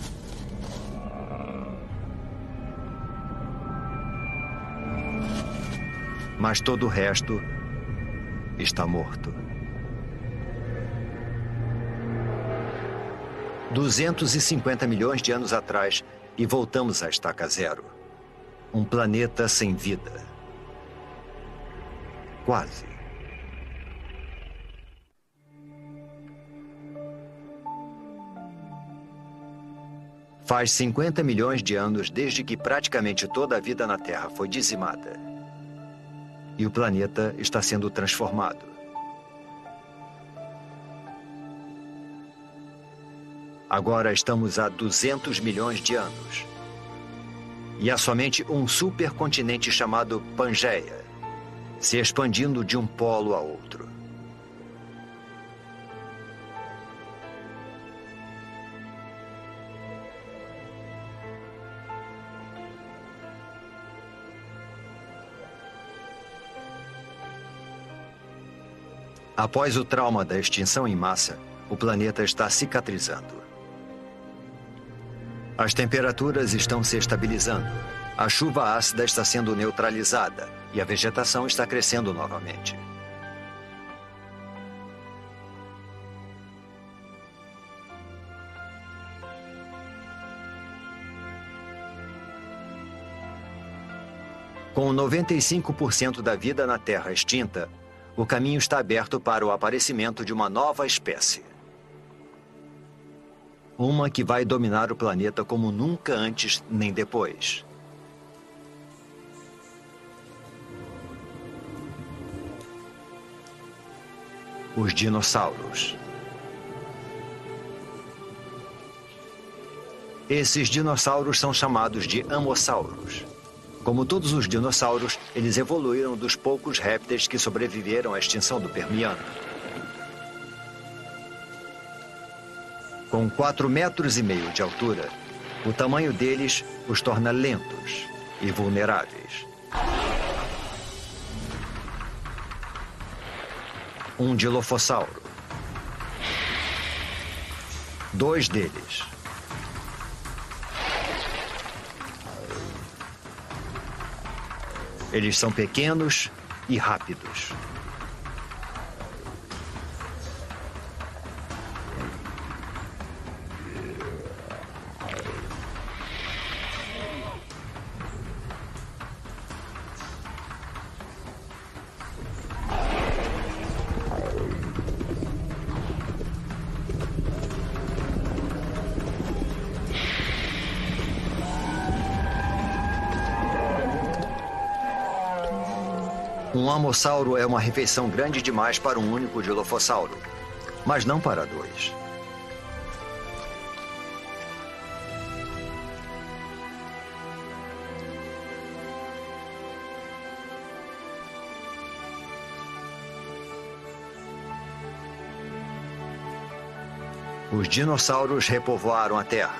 Mas todo o resto está morto. 250 milhões de anos atrás e voltamos à estaca zero. Um planeta sem vida. Quase. Faz 50 milhões de anos desde que praticamente toda a vida na Terra foi dizimada. E o planeta está sendo transformado. Agora estamos há 200 milhões de anos. E há somente um supercontinente chamado Pangeia, se expandindo de um polo a outro. Após o trauma da extinção em massa, o planeta está cicatrizando. As temperaturas estão se estabilizando, a chuva ácida está sendo neutralizada e a vegetação está crescendo novamente. Com 95% da vida na Terra extinta, o caminho está aberto para o aparecimento de uma nova espécie. Uma que vai dominar o planeta como nunca antes nem depois. Os dinossauros. Esses dinossauros são chamados de amossauros. Como todos os dinossauros, eles evoluíram dos poucos répteis que sobreviveram à extinção do Permiano. Com 4,5 metros de altura, o tamanho deles os torna lentos e vulneráveis. Um dilofossauro. 2 deles. Eles são pequenos e rápidos. Um amossauro é uma refeição grande demais para um único dilofossauro, mas não para 2. Os dinossauros repovoaram a Terra.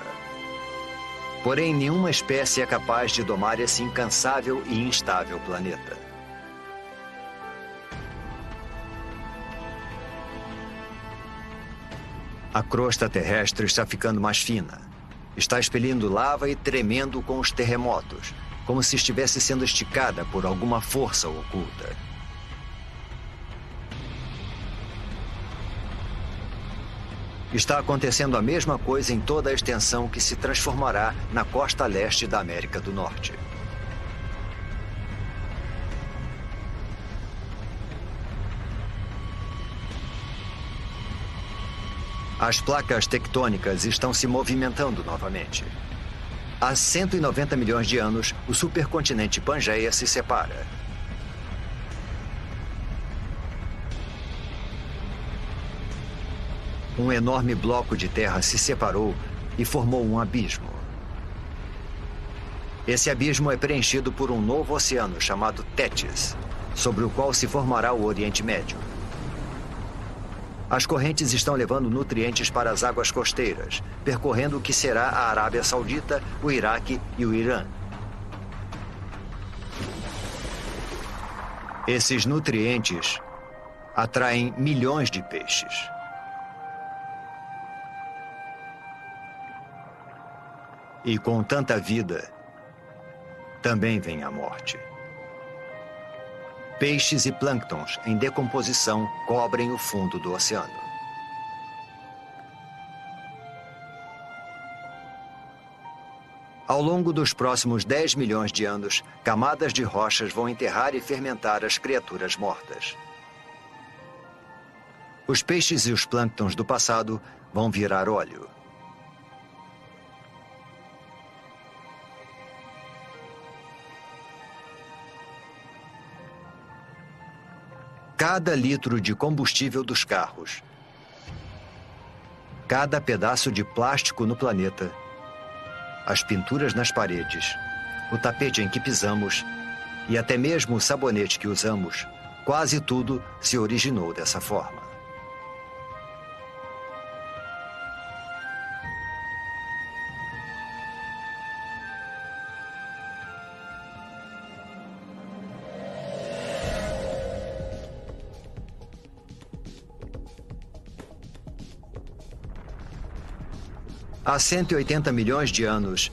Porém, nenhuma espécie é capaz de domar esse incansável e instável planeta. A crosta terrestre está ficando mais fina. Está expelindo lava e tremendo com os terremotos, como se estivesse sendo esticada por alguma força oculta. Está acontecendo a mesma coisa em toda a extensão que se transformará na costa leste da América do Norte. As placas tectônicas estão se movimentando novamente. Há 190 milhões de anos, o supercontinente Pangeia se separa. Um enorme bloco de terra se separou e formou um abismo. Esse abismo é preenchido por um novo oceano chamado Tétis, sobre o qual se formará o Oriente Médio. As correntes estão levando nutrientes para as águas costeiras, percorrendo o que será a Arábia Saudita, o Iraque e o Irã. Esses nutrientes atraem milhões de peixes. E com tanta vida, também vem a morte. Peixes e plânctons em decomposição cobrem o fundo do oceano. Ao longo dos próximos 10 milhões de anos, camadas de rochas vão enterrar e fermentar as criaturas mortas. Os peixes e os plânctons do passado vão virar óleo. Cada litro de combustível dos carros, cada pedaço de plástico no planeta, as pinturas nas paredes, o tapete em que pisamos e até mesmo o sabonete que usamos, quase tudo se originou dessa forma. Há 180 milhões de anos,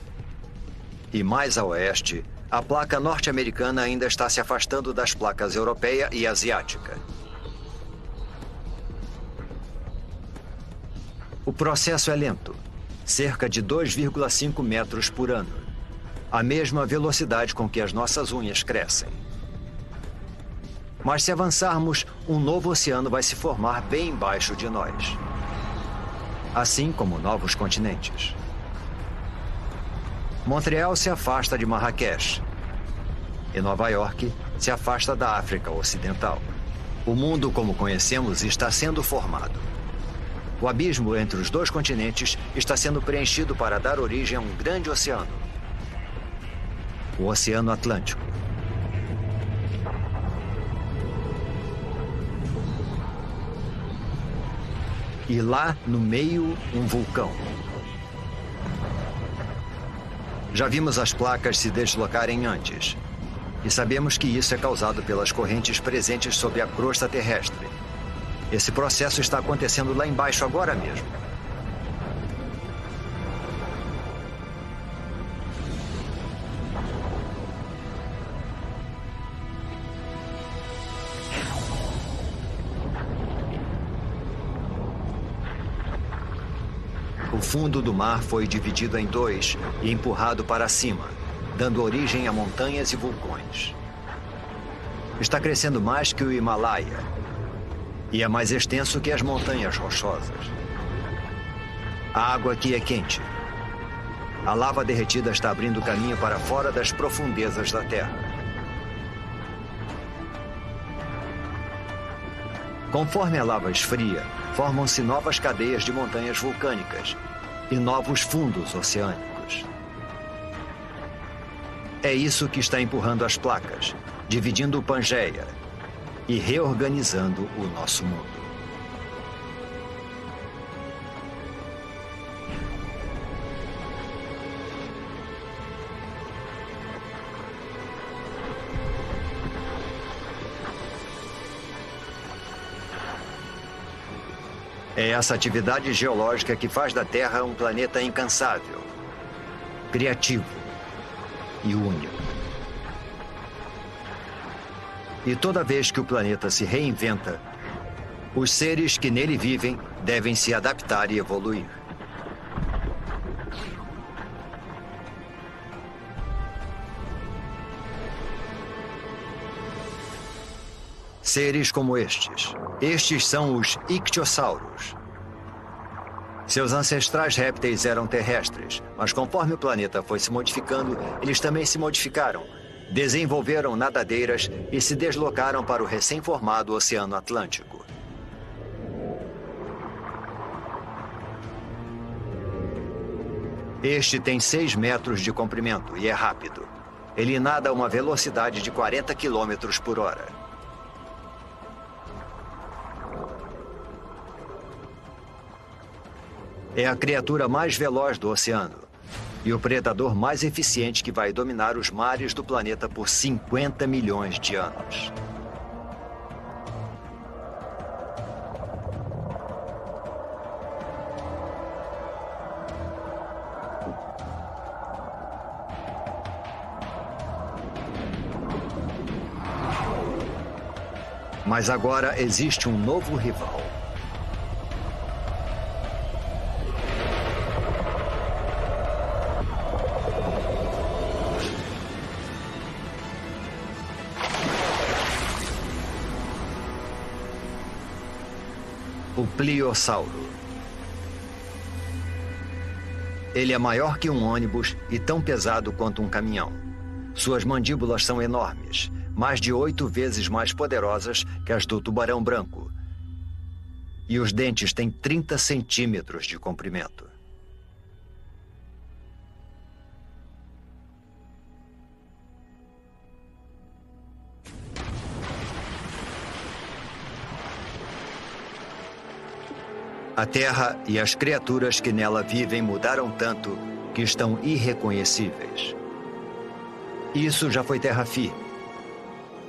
e mais a oeste, a placa norte-americana ainda está se afastando das placas europeia e asiática. O processo é lento, cerca de 2,5 metros por ano, a mesma velocidade com que as nossas unhas crescem. Mas se avançarmos, um novo oceano vai se formar bem embaixo de nós. Assim como novos continentes. Montreal se afasta de Marrakech e Nova York se afasta da África Ocidental. O mundo como conhecemos está sendo formado. O abismo entre os dois continentes está sendo preenchido para dar origem a um grande oceano. O Oceano Atlântico. E lá, no meio, um vulcão. Já vimos as placas se deslocarem antes. E sabemos que isso é causado pelas correntes presentes sobre a crosta terrestre. Esse processo está acontecendo lá embaixo agora mesmo. O fundo do mar foi dividido em dois e empurrado para cima, dando origem a montanhas e vulcões. Está crescendo mais que o Himalaia e é mais extenso que as montanhas rochosas. A água aqui é quente. A lava derretida está abrindo caminho para fora das profundezas da Terra. Conforme a lava esfria, formam-se novas cadeias de montanhas vulcânicas e novos fundos oceânicos. É isso que está empurrando as placas, dividindo o Pangeia e reorganizando o nosso mundo. É essa atividade geológica que faz da Terra um planeta incansável, criativo e único. E toda vez que o planeta se reinventa, os seres que nele vivem devem se adaptar e evoluir. Seres como estes. Estes são os ictiossauros. Seus ancestrais répteis eram terrestres, mas conforme o planeta foi se modificando, eles também se modificaram, desenvolveram nadadeiras e se deslocaram para o recém-formado Oceano Atlântico. Este tem 6 metros de comprimento e é rápido. Ele nada a uma velocidade de 40 quilômetros por hora. É a criatura mais veloz do oceano e o predador mais eficiente que vai dominar os mares do planeta por 50 milhões de anos. Mas agora existe um novo rival. O Pliossauro. Ele é maior que um ônibus e tão pesado quanto um caminhão. Suas mandíbulas são enormes, mais de 8 vezes mais poderosas que as do tubarão branco. E os dentes têm 30 centímetros de comprimento. A Terra e as criaturas que nela vivem mudaram tanto que estão irreconhecíveis. Isso já foi terra firme.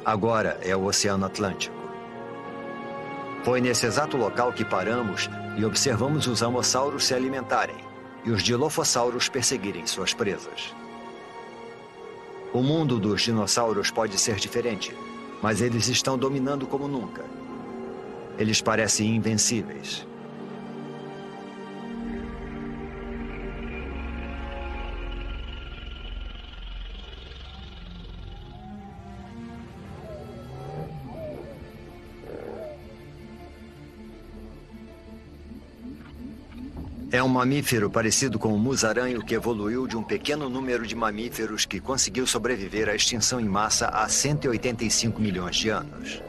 Agora é o Oceano Atlântico. Foi nesse exato local que paramos e observamos os amossauros se alimentarem e os dilofossauros perseguirem suas presas. O mundo dos dinossauros pode ser diferente, mas eles estão dominando como nunca. Eles parecem invencíveis. É um mamífero parecido com o musaranho que evoluiu de um pequeno número de mamíferos que conseguiu sobreviver à extinção em massa há 185 milhões de anos.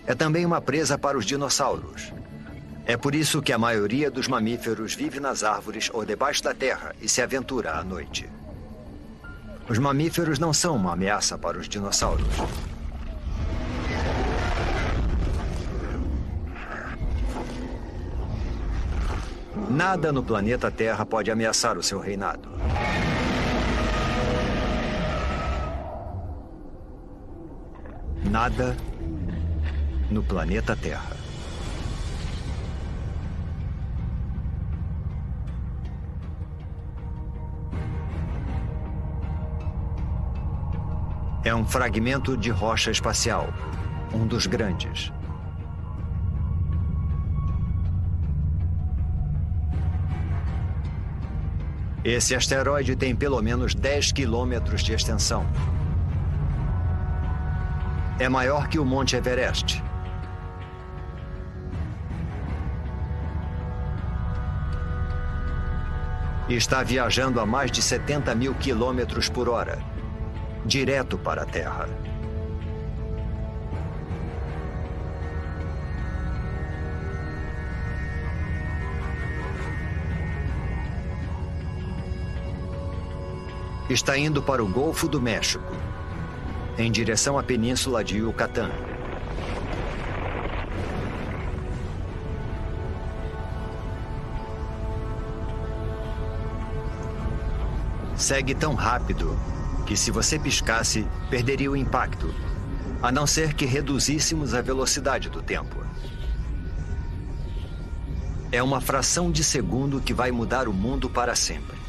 É também uma presa para os dinossauros. É por isso que a maioria dos mamíferos vive nas árvores ou debaixo da terra e se aventura à noite. Os mamíferos não são uma ameaça para os dinossauros. Nada no planeta Terra pode ameaçar o seu reinado. Nada no planeta Terra. É um fragmento de rocha espacial, um dos grandes. Esse asteroide tem pelo menos 10 quilômetros de extensão. É maior que o Monte Everest. E está viajando a mais de 70 mil quilômetros por hora, direto para a Terra. Está indo para o Golfo do México, em direção à Península de Yucatán. Segue tão rápido que, se você piscasse, perderia o impacto, a não ser que reduzíssemos a velocidade do tempo. É uma fração de segundo que vai mudar o mundo para sempre.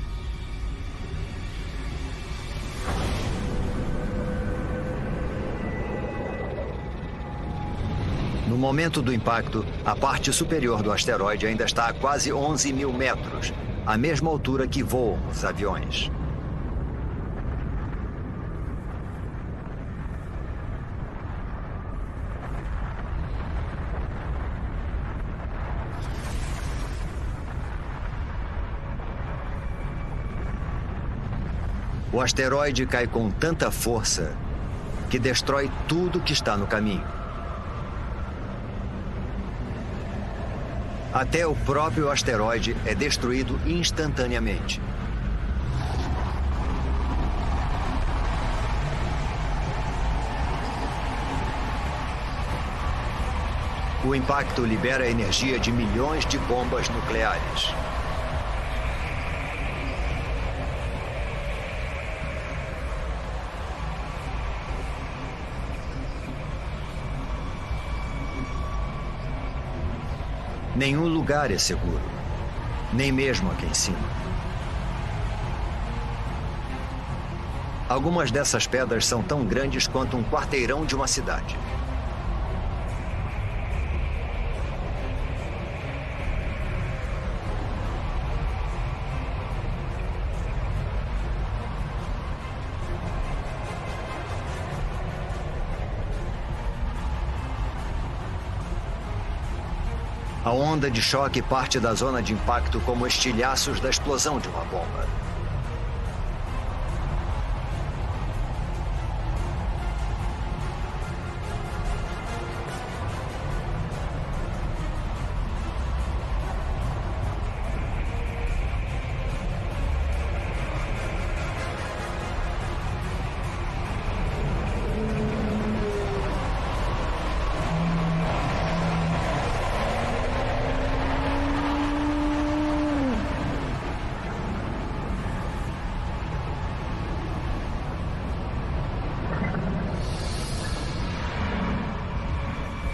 No momento do impacto, a parte superior do asteroide ainda está a quase 11 mil metros, a mesma altura que voam os aviões. O asteroide cai com tanta força que destrói tudo que está no caminho. Até o próprio asteroide é destruído instantaneamente. O impacto libera a energia de milhões de bombas nucleares. Nenhum lugar é seguro, nem mesmo aqui em cima. Algumas dessas pedras são tão grandes quanto um quarteirão de uma cidade. A onda de choque parte da zona de impacto como estilhaços da explosão de uma bomba.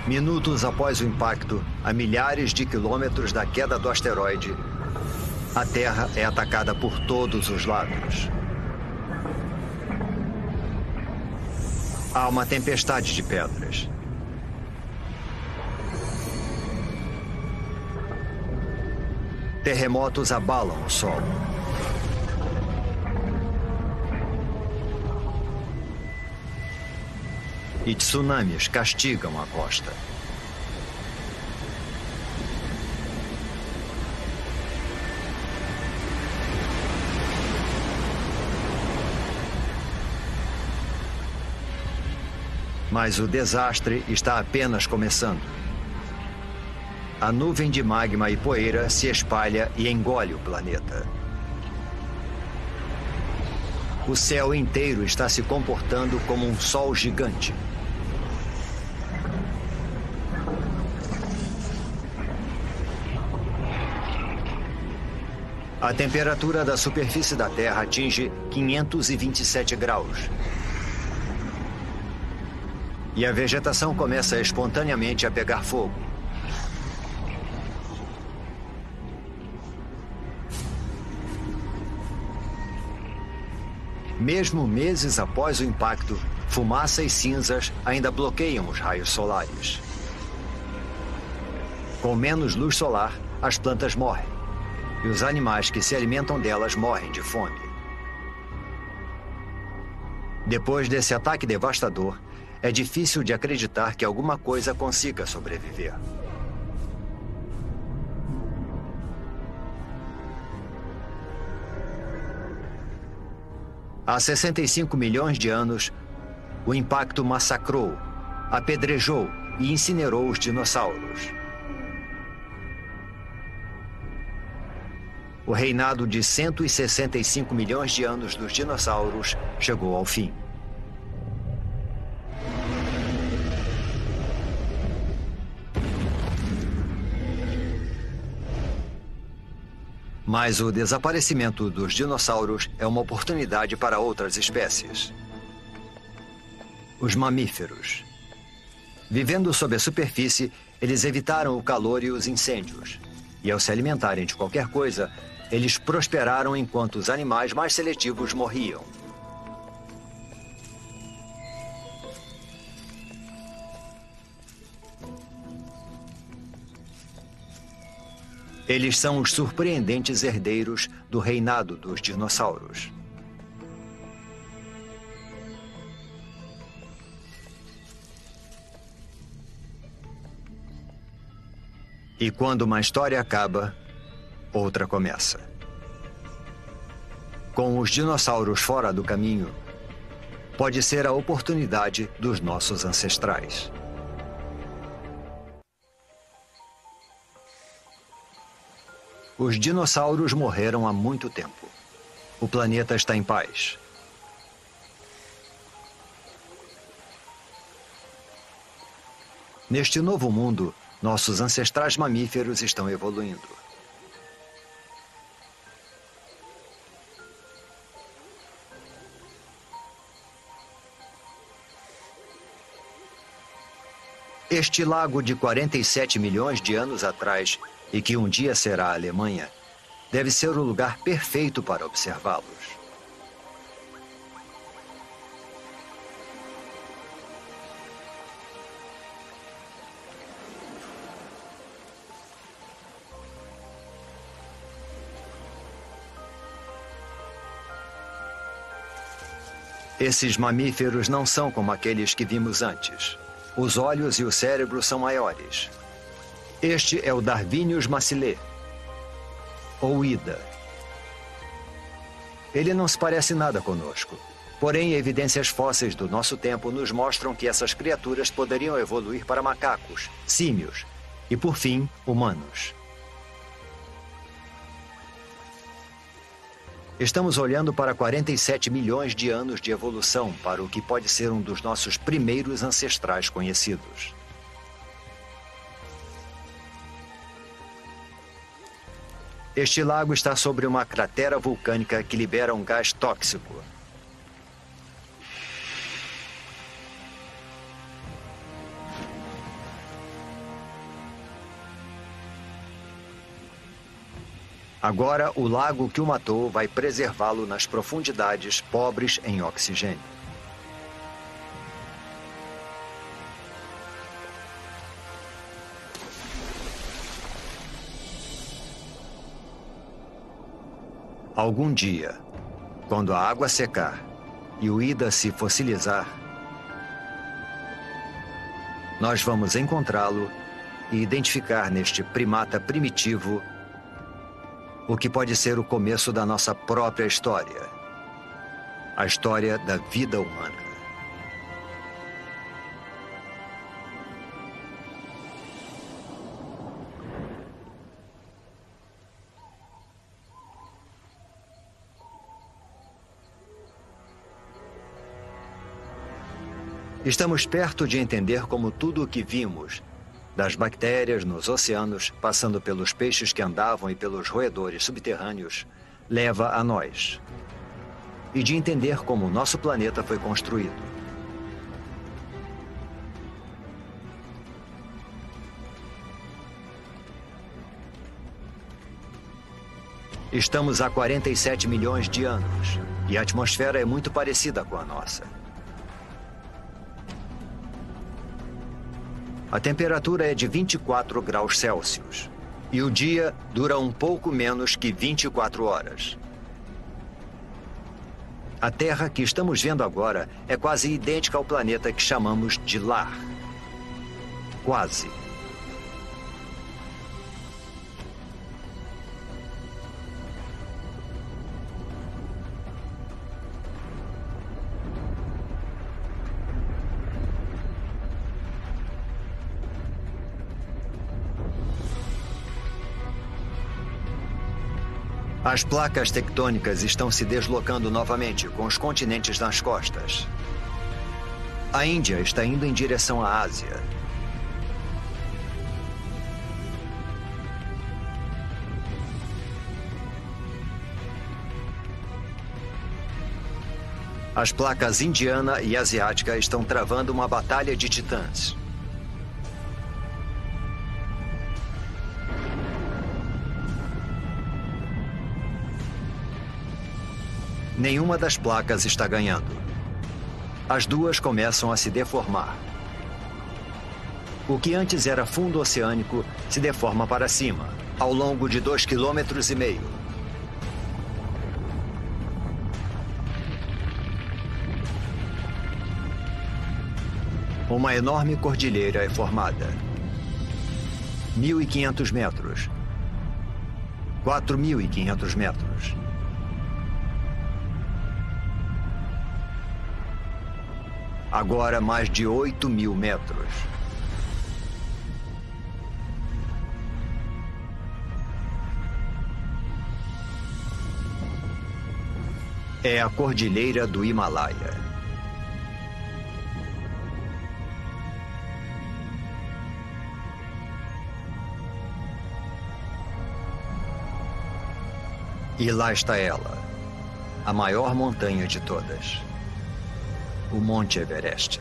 Minutos após o impacto, a milhares de quilômetros da queda do asteroide, a Terra é atacada por todos os lados. Há uma tempestade de pedras. Terremotos abalam o solo. E tsunamis castigam a costa. Mas o desastre está apenas começando. A nuvem de magma e poeira se espalha e engole o planeta. O céu inteiro está se comportando como um sol gigante. A temperatura da superfície da Terra atinge 527 graus. E a vegetação começa espontaneamente a pegar fogo. Mesmo meses após o impacto, fumaça e cinzas ainda bloqueiam os raios solares. Com menos luz solar, as plantas morrem. E os animais que se alimentam delas morrem de fome. Depois desse ataque devastador, é difícil de acreditar que alguma coisa consiga sobreviver. Há 65 milhões de anos, o impacto massacrou, apedrejou e incinerou os dinossauros. O reinado de 165 milhões de anos dos dinossauros chegou ao fim. Mas o desaparecimento dos dinossauros é uma oportunidade para outras espécies. Os mamíferos. Vivendo sob a superfície, eles evitaram o calor e os incêndios. E ao se alimentarem de qualquer coisa, eles prosperaram enquanto os animais mais seletivos morriam. Eles são os surpreendentes herdeiros do reinado dos dinossauros. E quando uma história acaba, outra começa. Com os dinossauros fora do caminho, pode ser a oportunidade dos nossos ancestrais. Os dinossauros morreram há muito tempo. O planeta está em paz. Neste novo mundo, Nossos ancestrais mamíferos estão evoluindo. Este lago de 47 milhões de anos atrás, e que um dia será a Alemanha, deve ser o lugar perfeito para observá-los. Esses mamíferos não são como aqueles que vimos antes. Os olhos e o cérebro são maiores. Este é o Darwinius massilae, ou Ida. Ele não se parece nada conosco. Porém, evidências fósseis do nosso tempo nos mostram que essas criaturas poderiam evoluir para macacos, símios e, por fim, humanos. Estamos olhando para 47 milhões de anos de evolução para o que pode ser um dos nossos primeiros ancestrais conhecidos. Este lago está sobre uma cratera vulcânica que libera um gás tóxico. Agora, o lago que o matou vai preservá-lo nas profundidades pobres em oxigênio. Algum dia, quando a água secar e o Ida se fossilizar, nós vamos encontrá-lo e identificar neste primata primitivo o que pode ser o começo da nossa própria história. A história da vida humana. Estamos perto de entender como tudo o que vimos, das bactérias nos oceanos, passando pelos peixes que andavam e pelos roedores subterrâneos, leva a nós. E de entender como o nosso planeta foi construído. Estamos há 47 milhões de anos, e a atmosfera é muito parecida com a nossa. A temperatura é de 24 graus Celsius e o dia dura um pouco menos que 24 horas. A Terra que estamos vendo agora é quase idêntica ao planeta que chamamos de lar. Quase. As placas tectônicas estão se deslocando novamente, com os continentes nas costas. A Índia está indo em direção à Ásia. As placas indiana e asiática estão travando uma batalha de titãs. Nenhuma das placas está ganhando. As duas começam a se deformar. O que antes era fundo oceânico se deforma para cima, ao longo de 2,5 km. Uma enorme cordilheira é formada. 1.500 metros. 4.500 metros. Agora mais de 8.000 metros. É a Cordilheira do Himalaia. E lá está ela, a maior montanha de todas, o Monte Everest.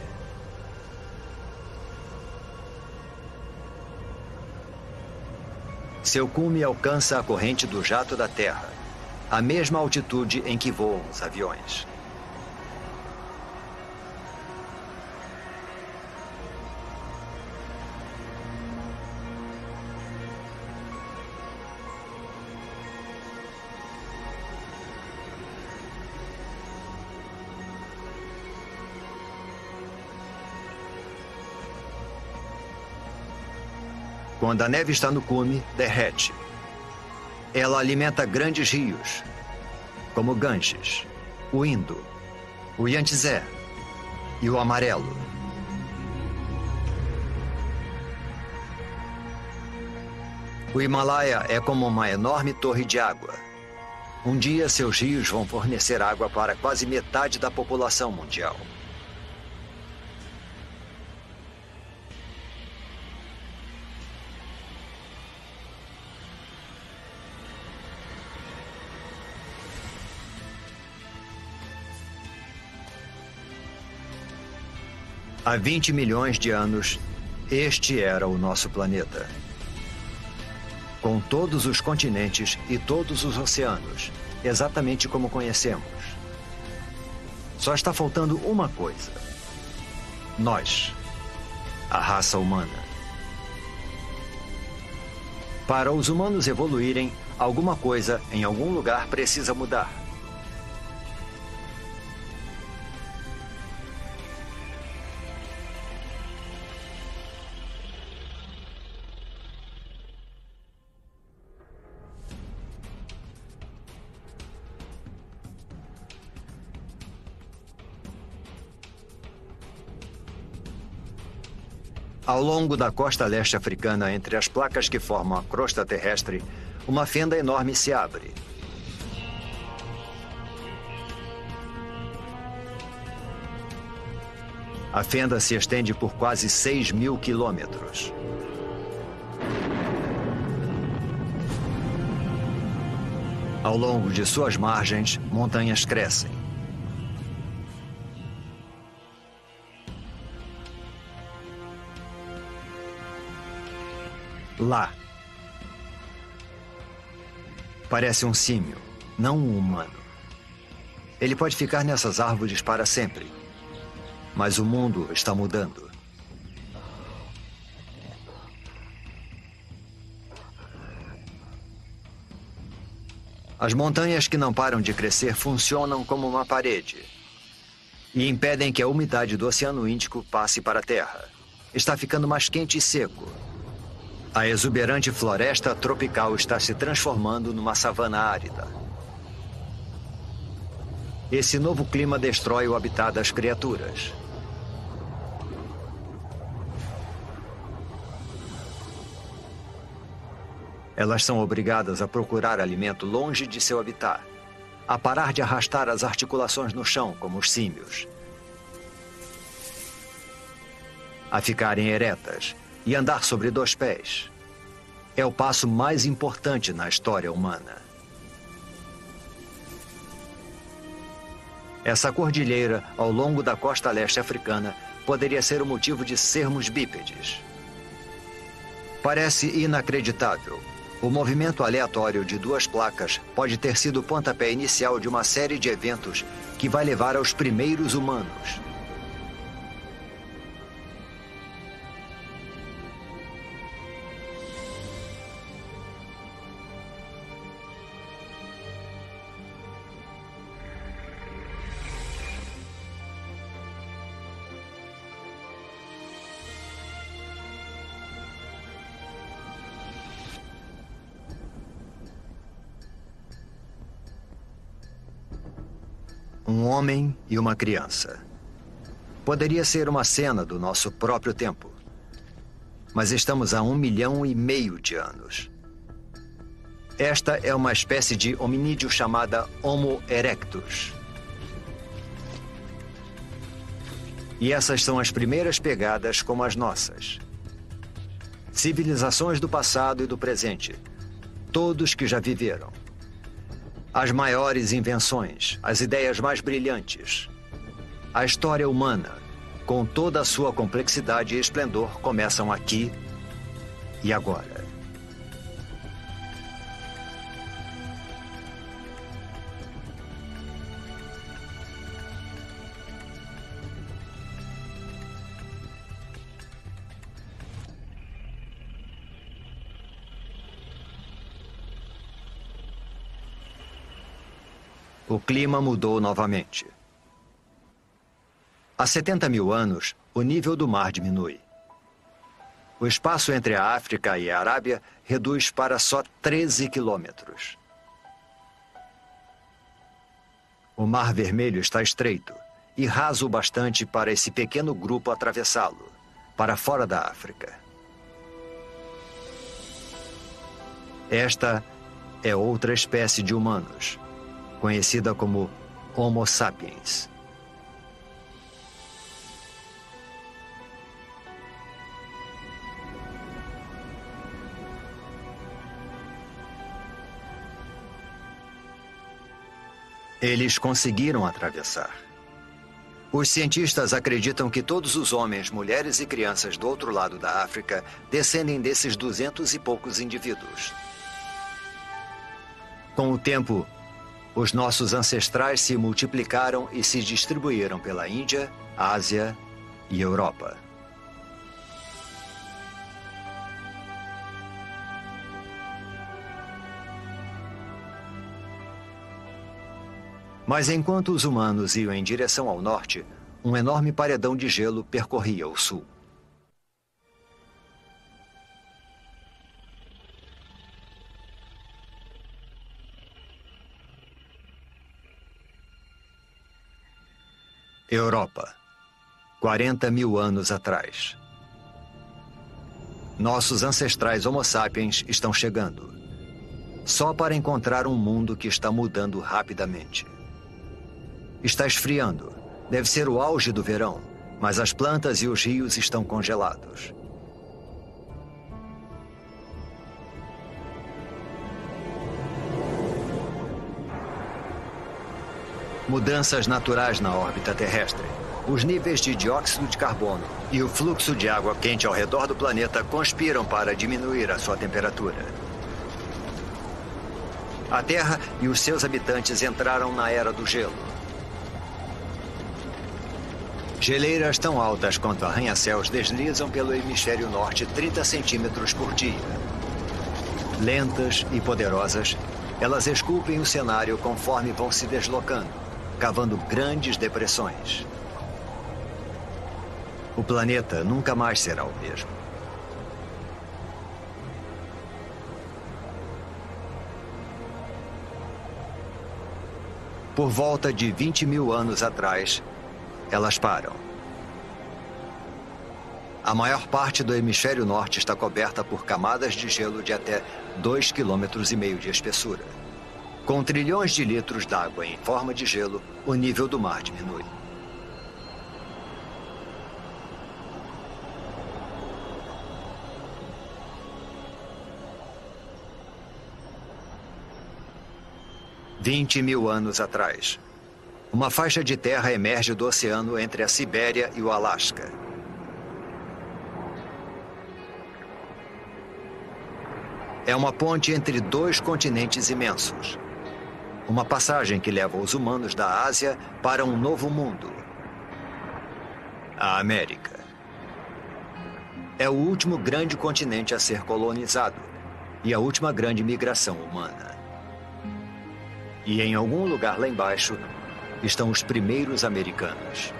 Seu cume alcança a corrente do jato da Terra, a mesma altitude em que voam os aviões. Quando a neve está no cume, derrete. Ela alimenta grandes rios, como o Ganges, o Indo, o Yangtze e o Amarelo. O Himalaia é como uma enorme torre de água. Um dia, seus rios vão fornecer água para quase metade da população mundial. Há 20 milhões de anos, este era o nosso planeta. Com todos os continentes e todos os oceanos, exatamente como conhecemos. Só está faltando uma coisa. Nós, a raça humana. Para os humanos evoluírem, alguma coisa em algum lugar precisa mudar. Ao longo da costa leste africana, entre as placas que formam a crosta terrestre, uma fenda enorme se abre. A fenda se estende por quase 6.000 quilômetros. Ao longo de suas margens, montanhas crescem. Lá. Parece um símio, não um humano. Ele pode ficar nessas árvores para sempre. Mas o mundo está mudando. As montanhas que não param de crescer funcionam como uma parede e impedem que a umidade do Oceano Índico passe para a Terra. Está ficando mais quente e seco. A exuberante floresta tropical está se transformando numa savana árida. Esse novo clima destrói o habitat das criaturas. Elas são obrigadas a procurar alimento longe de seu habitat, a parar de arrastar as articulações no chão, como os símios, a ficarem eretas e andar sobre 2 pés. É o passo mais importante na história humana. Essa cordilheira, ao longo da costa leste africana, poderia ser o motivo de sermos bípedes. Parece inacreditável. O movimento aleatório de 2 placas pode ter sido o pontapé inicial de uma série de eventos que vai levar aos primeiros humanos. Um homem e uma criança. Poderia ser uma cena do nosso próprio tempo. Mas estamos a 1,5 milhão de anos. Esta é uma espécie de hominídeo chamada Homo erectus. E essas são as primeiras pegadas como as nossas. Civilizações do passado e do presente. Todos que já viveram. As maiores invenções, as ideias mais brilhantes. A história humana, com toda a sua complexidade e esplendor, começam aqui e agora. O clima mudou novamente. Há 70 mil anos, o nível do mar diminui. O espaço entre a África e a Arábia reduz para só 13 quilômetros. O Mar Vermelho está estreito e raso o bastante para esse pequeno grupo atravessá-lo, para fora da África. Esta é outra espécie de humanos, conhecida como Homo sapiens. Eles conseguiram atravessar. Os cientistas acreditam que todos os homens, mulheres e crianças do outro lado da África descendem desses 200 e poucos indivíduos. Com o tempo, os nossos ancestrais se multiplicaram e se distribuíram pela Índia, Ásia e Europa. Mas enquanto os humanos iam em direção ao norte, um enorme paredão de gelo percorria o sul. Europa, 40 mil anos atrás. Nossos ancestrais Homo sapiens estão chegando, só para encontrar um mundo que está mudando rapidamente. Está esfriando. Deve ser o auge do verão, mas as plantas e os rios estão congelados. Mudanças naturais na órbita terrestre. Os níveis de dióxido de carbono e o fluxo de água quente ao redor do planeta conspiram para diminuir a sua temperatura. A Terra e os seus habitantes entraram na era do gelo. Geleiras tão altas quanto arranha-céus deslizam pelo hemisfério norte 30 centímetros por dia. Lentas e poderosas, elas esculpem o cenário conforme vão se deslocando, cavando grandes depressões. O planeta nunca mais será o mesmo. Por volta de 20 mil anos atrás, elas param. A maior parte do hemisfério norte está coberta por camadas de gelo de até 2,5 km de espessura. Com trilhões de litros d'água em forma de gelo, o nível do mar diminui. $20 mil atrás. Uma faixa de terra emerge do oceano entre a Sibéria e o Alasca. É uma ponte entre dois continentes imensos. Uma passagem que leva os humanos da Ásia para um novo mundo. A América. É o último grande continente a ser colonizado e a última grande migração humana. E em algum lugar lá embaixo estão os primeiros americanos.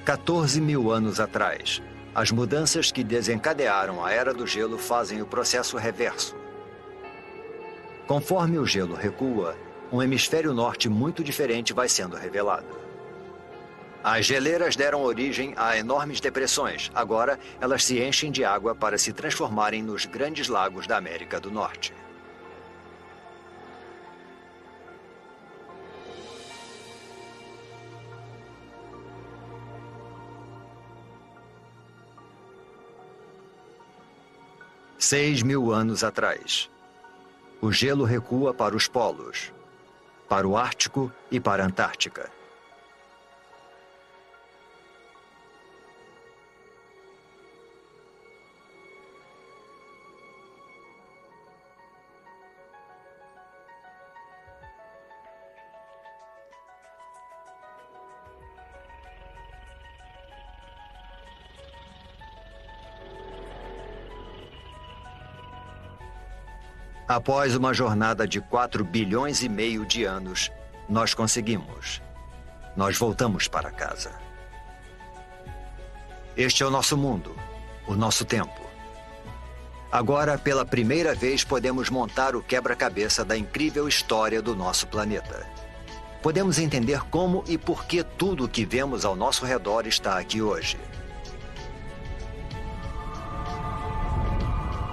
$14 mil atrás, as mudanças que desencadearam a Era do Gelo fazem o processo reverso. Conforme o gelo recua, um hemisfério norte muito diferente vai sendo revelado. As geleiras deram origem a enormes depressões. Agora, elas se enchem de água para se transformarem nos grandes lagos da América do Norte. 6.000 anos atrás. O gelo recua para os polos, para o Ártico e para a Antártica. Após uma jornada de 4,5 bilhões de anos, nós conseguimos. Nós voltamos para casa. Este é o nosso mundo, o nosso tempo. Agora, pela primeira vez, podemos montar o quebra-cabeça da incrível história do nosso planeta. Podemos entender como e por que tudo o que vemos ao nosso redor está aqui hoje.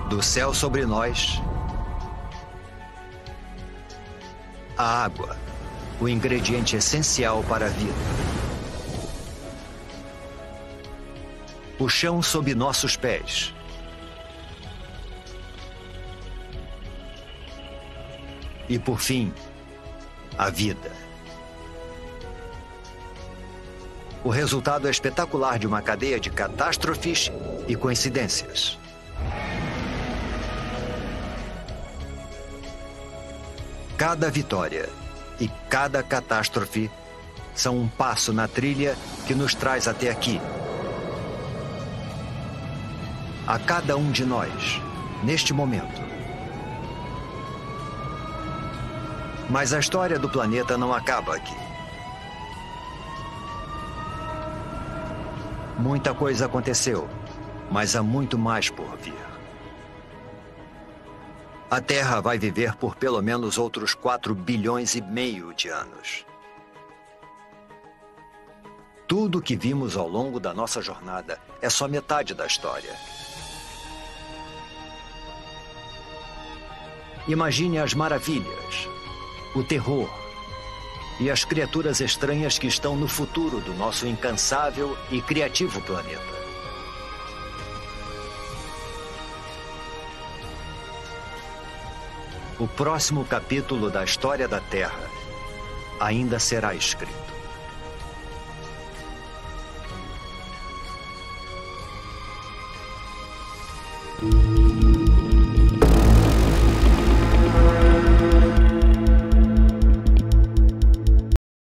Do céu sobre nós, a água, o ingrediente essencial para a vida. O chão sob nossos pés. E, por fim, a vida. O resultado é espetacular de uma cadeia de catástrofes e coincidências. Cada vitória e cada catástrofe são um passo na trilha que nos traz até aqui. A cada um de nós, neste momento. Mas a história do planeta não acaba aqui. Muita coisa aconteceu, mas há muito mais por vir. A Terra vai viver por pelo menos outros 4,5 bilhões de anos. Tudo que vimos ao longo da nossa jornada é só metade da história. Imagine as maravilhas, o terror e as criaturas estranhas que estão no futuro do nosso incansável e criativo planeta. O próximo capítulo da história da Terra ainda será escrito.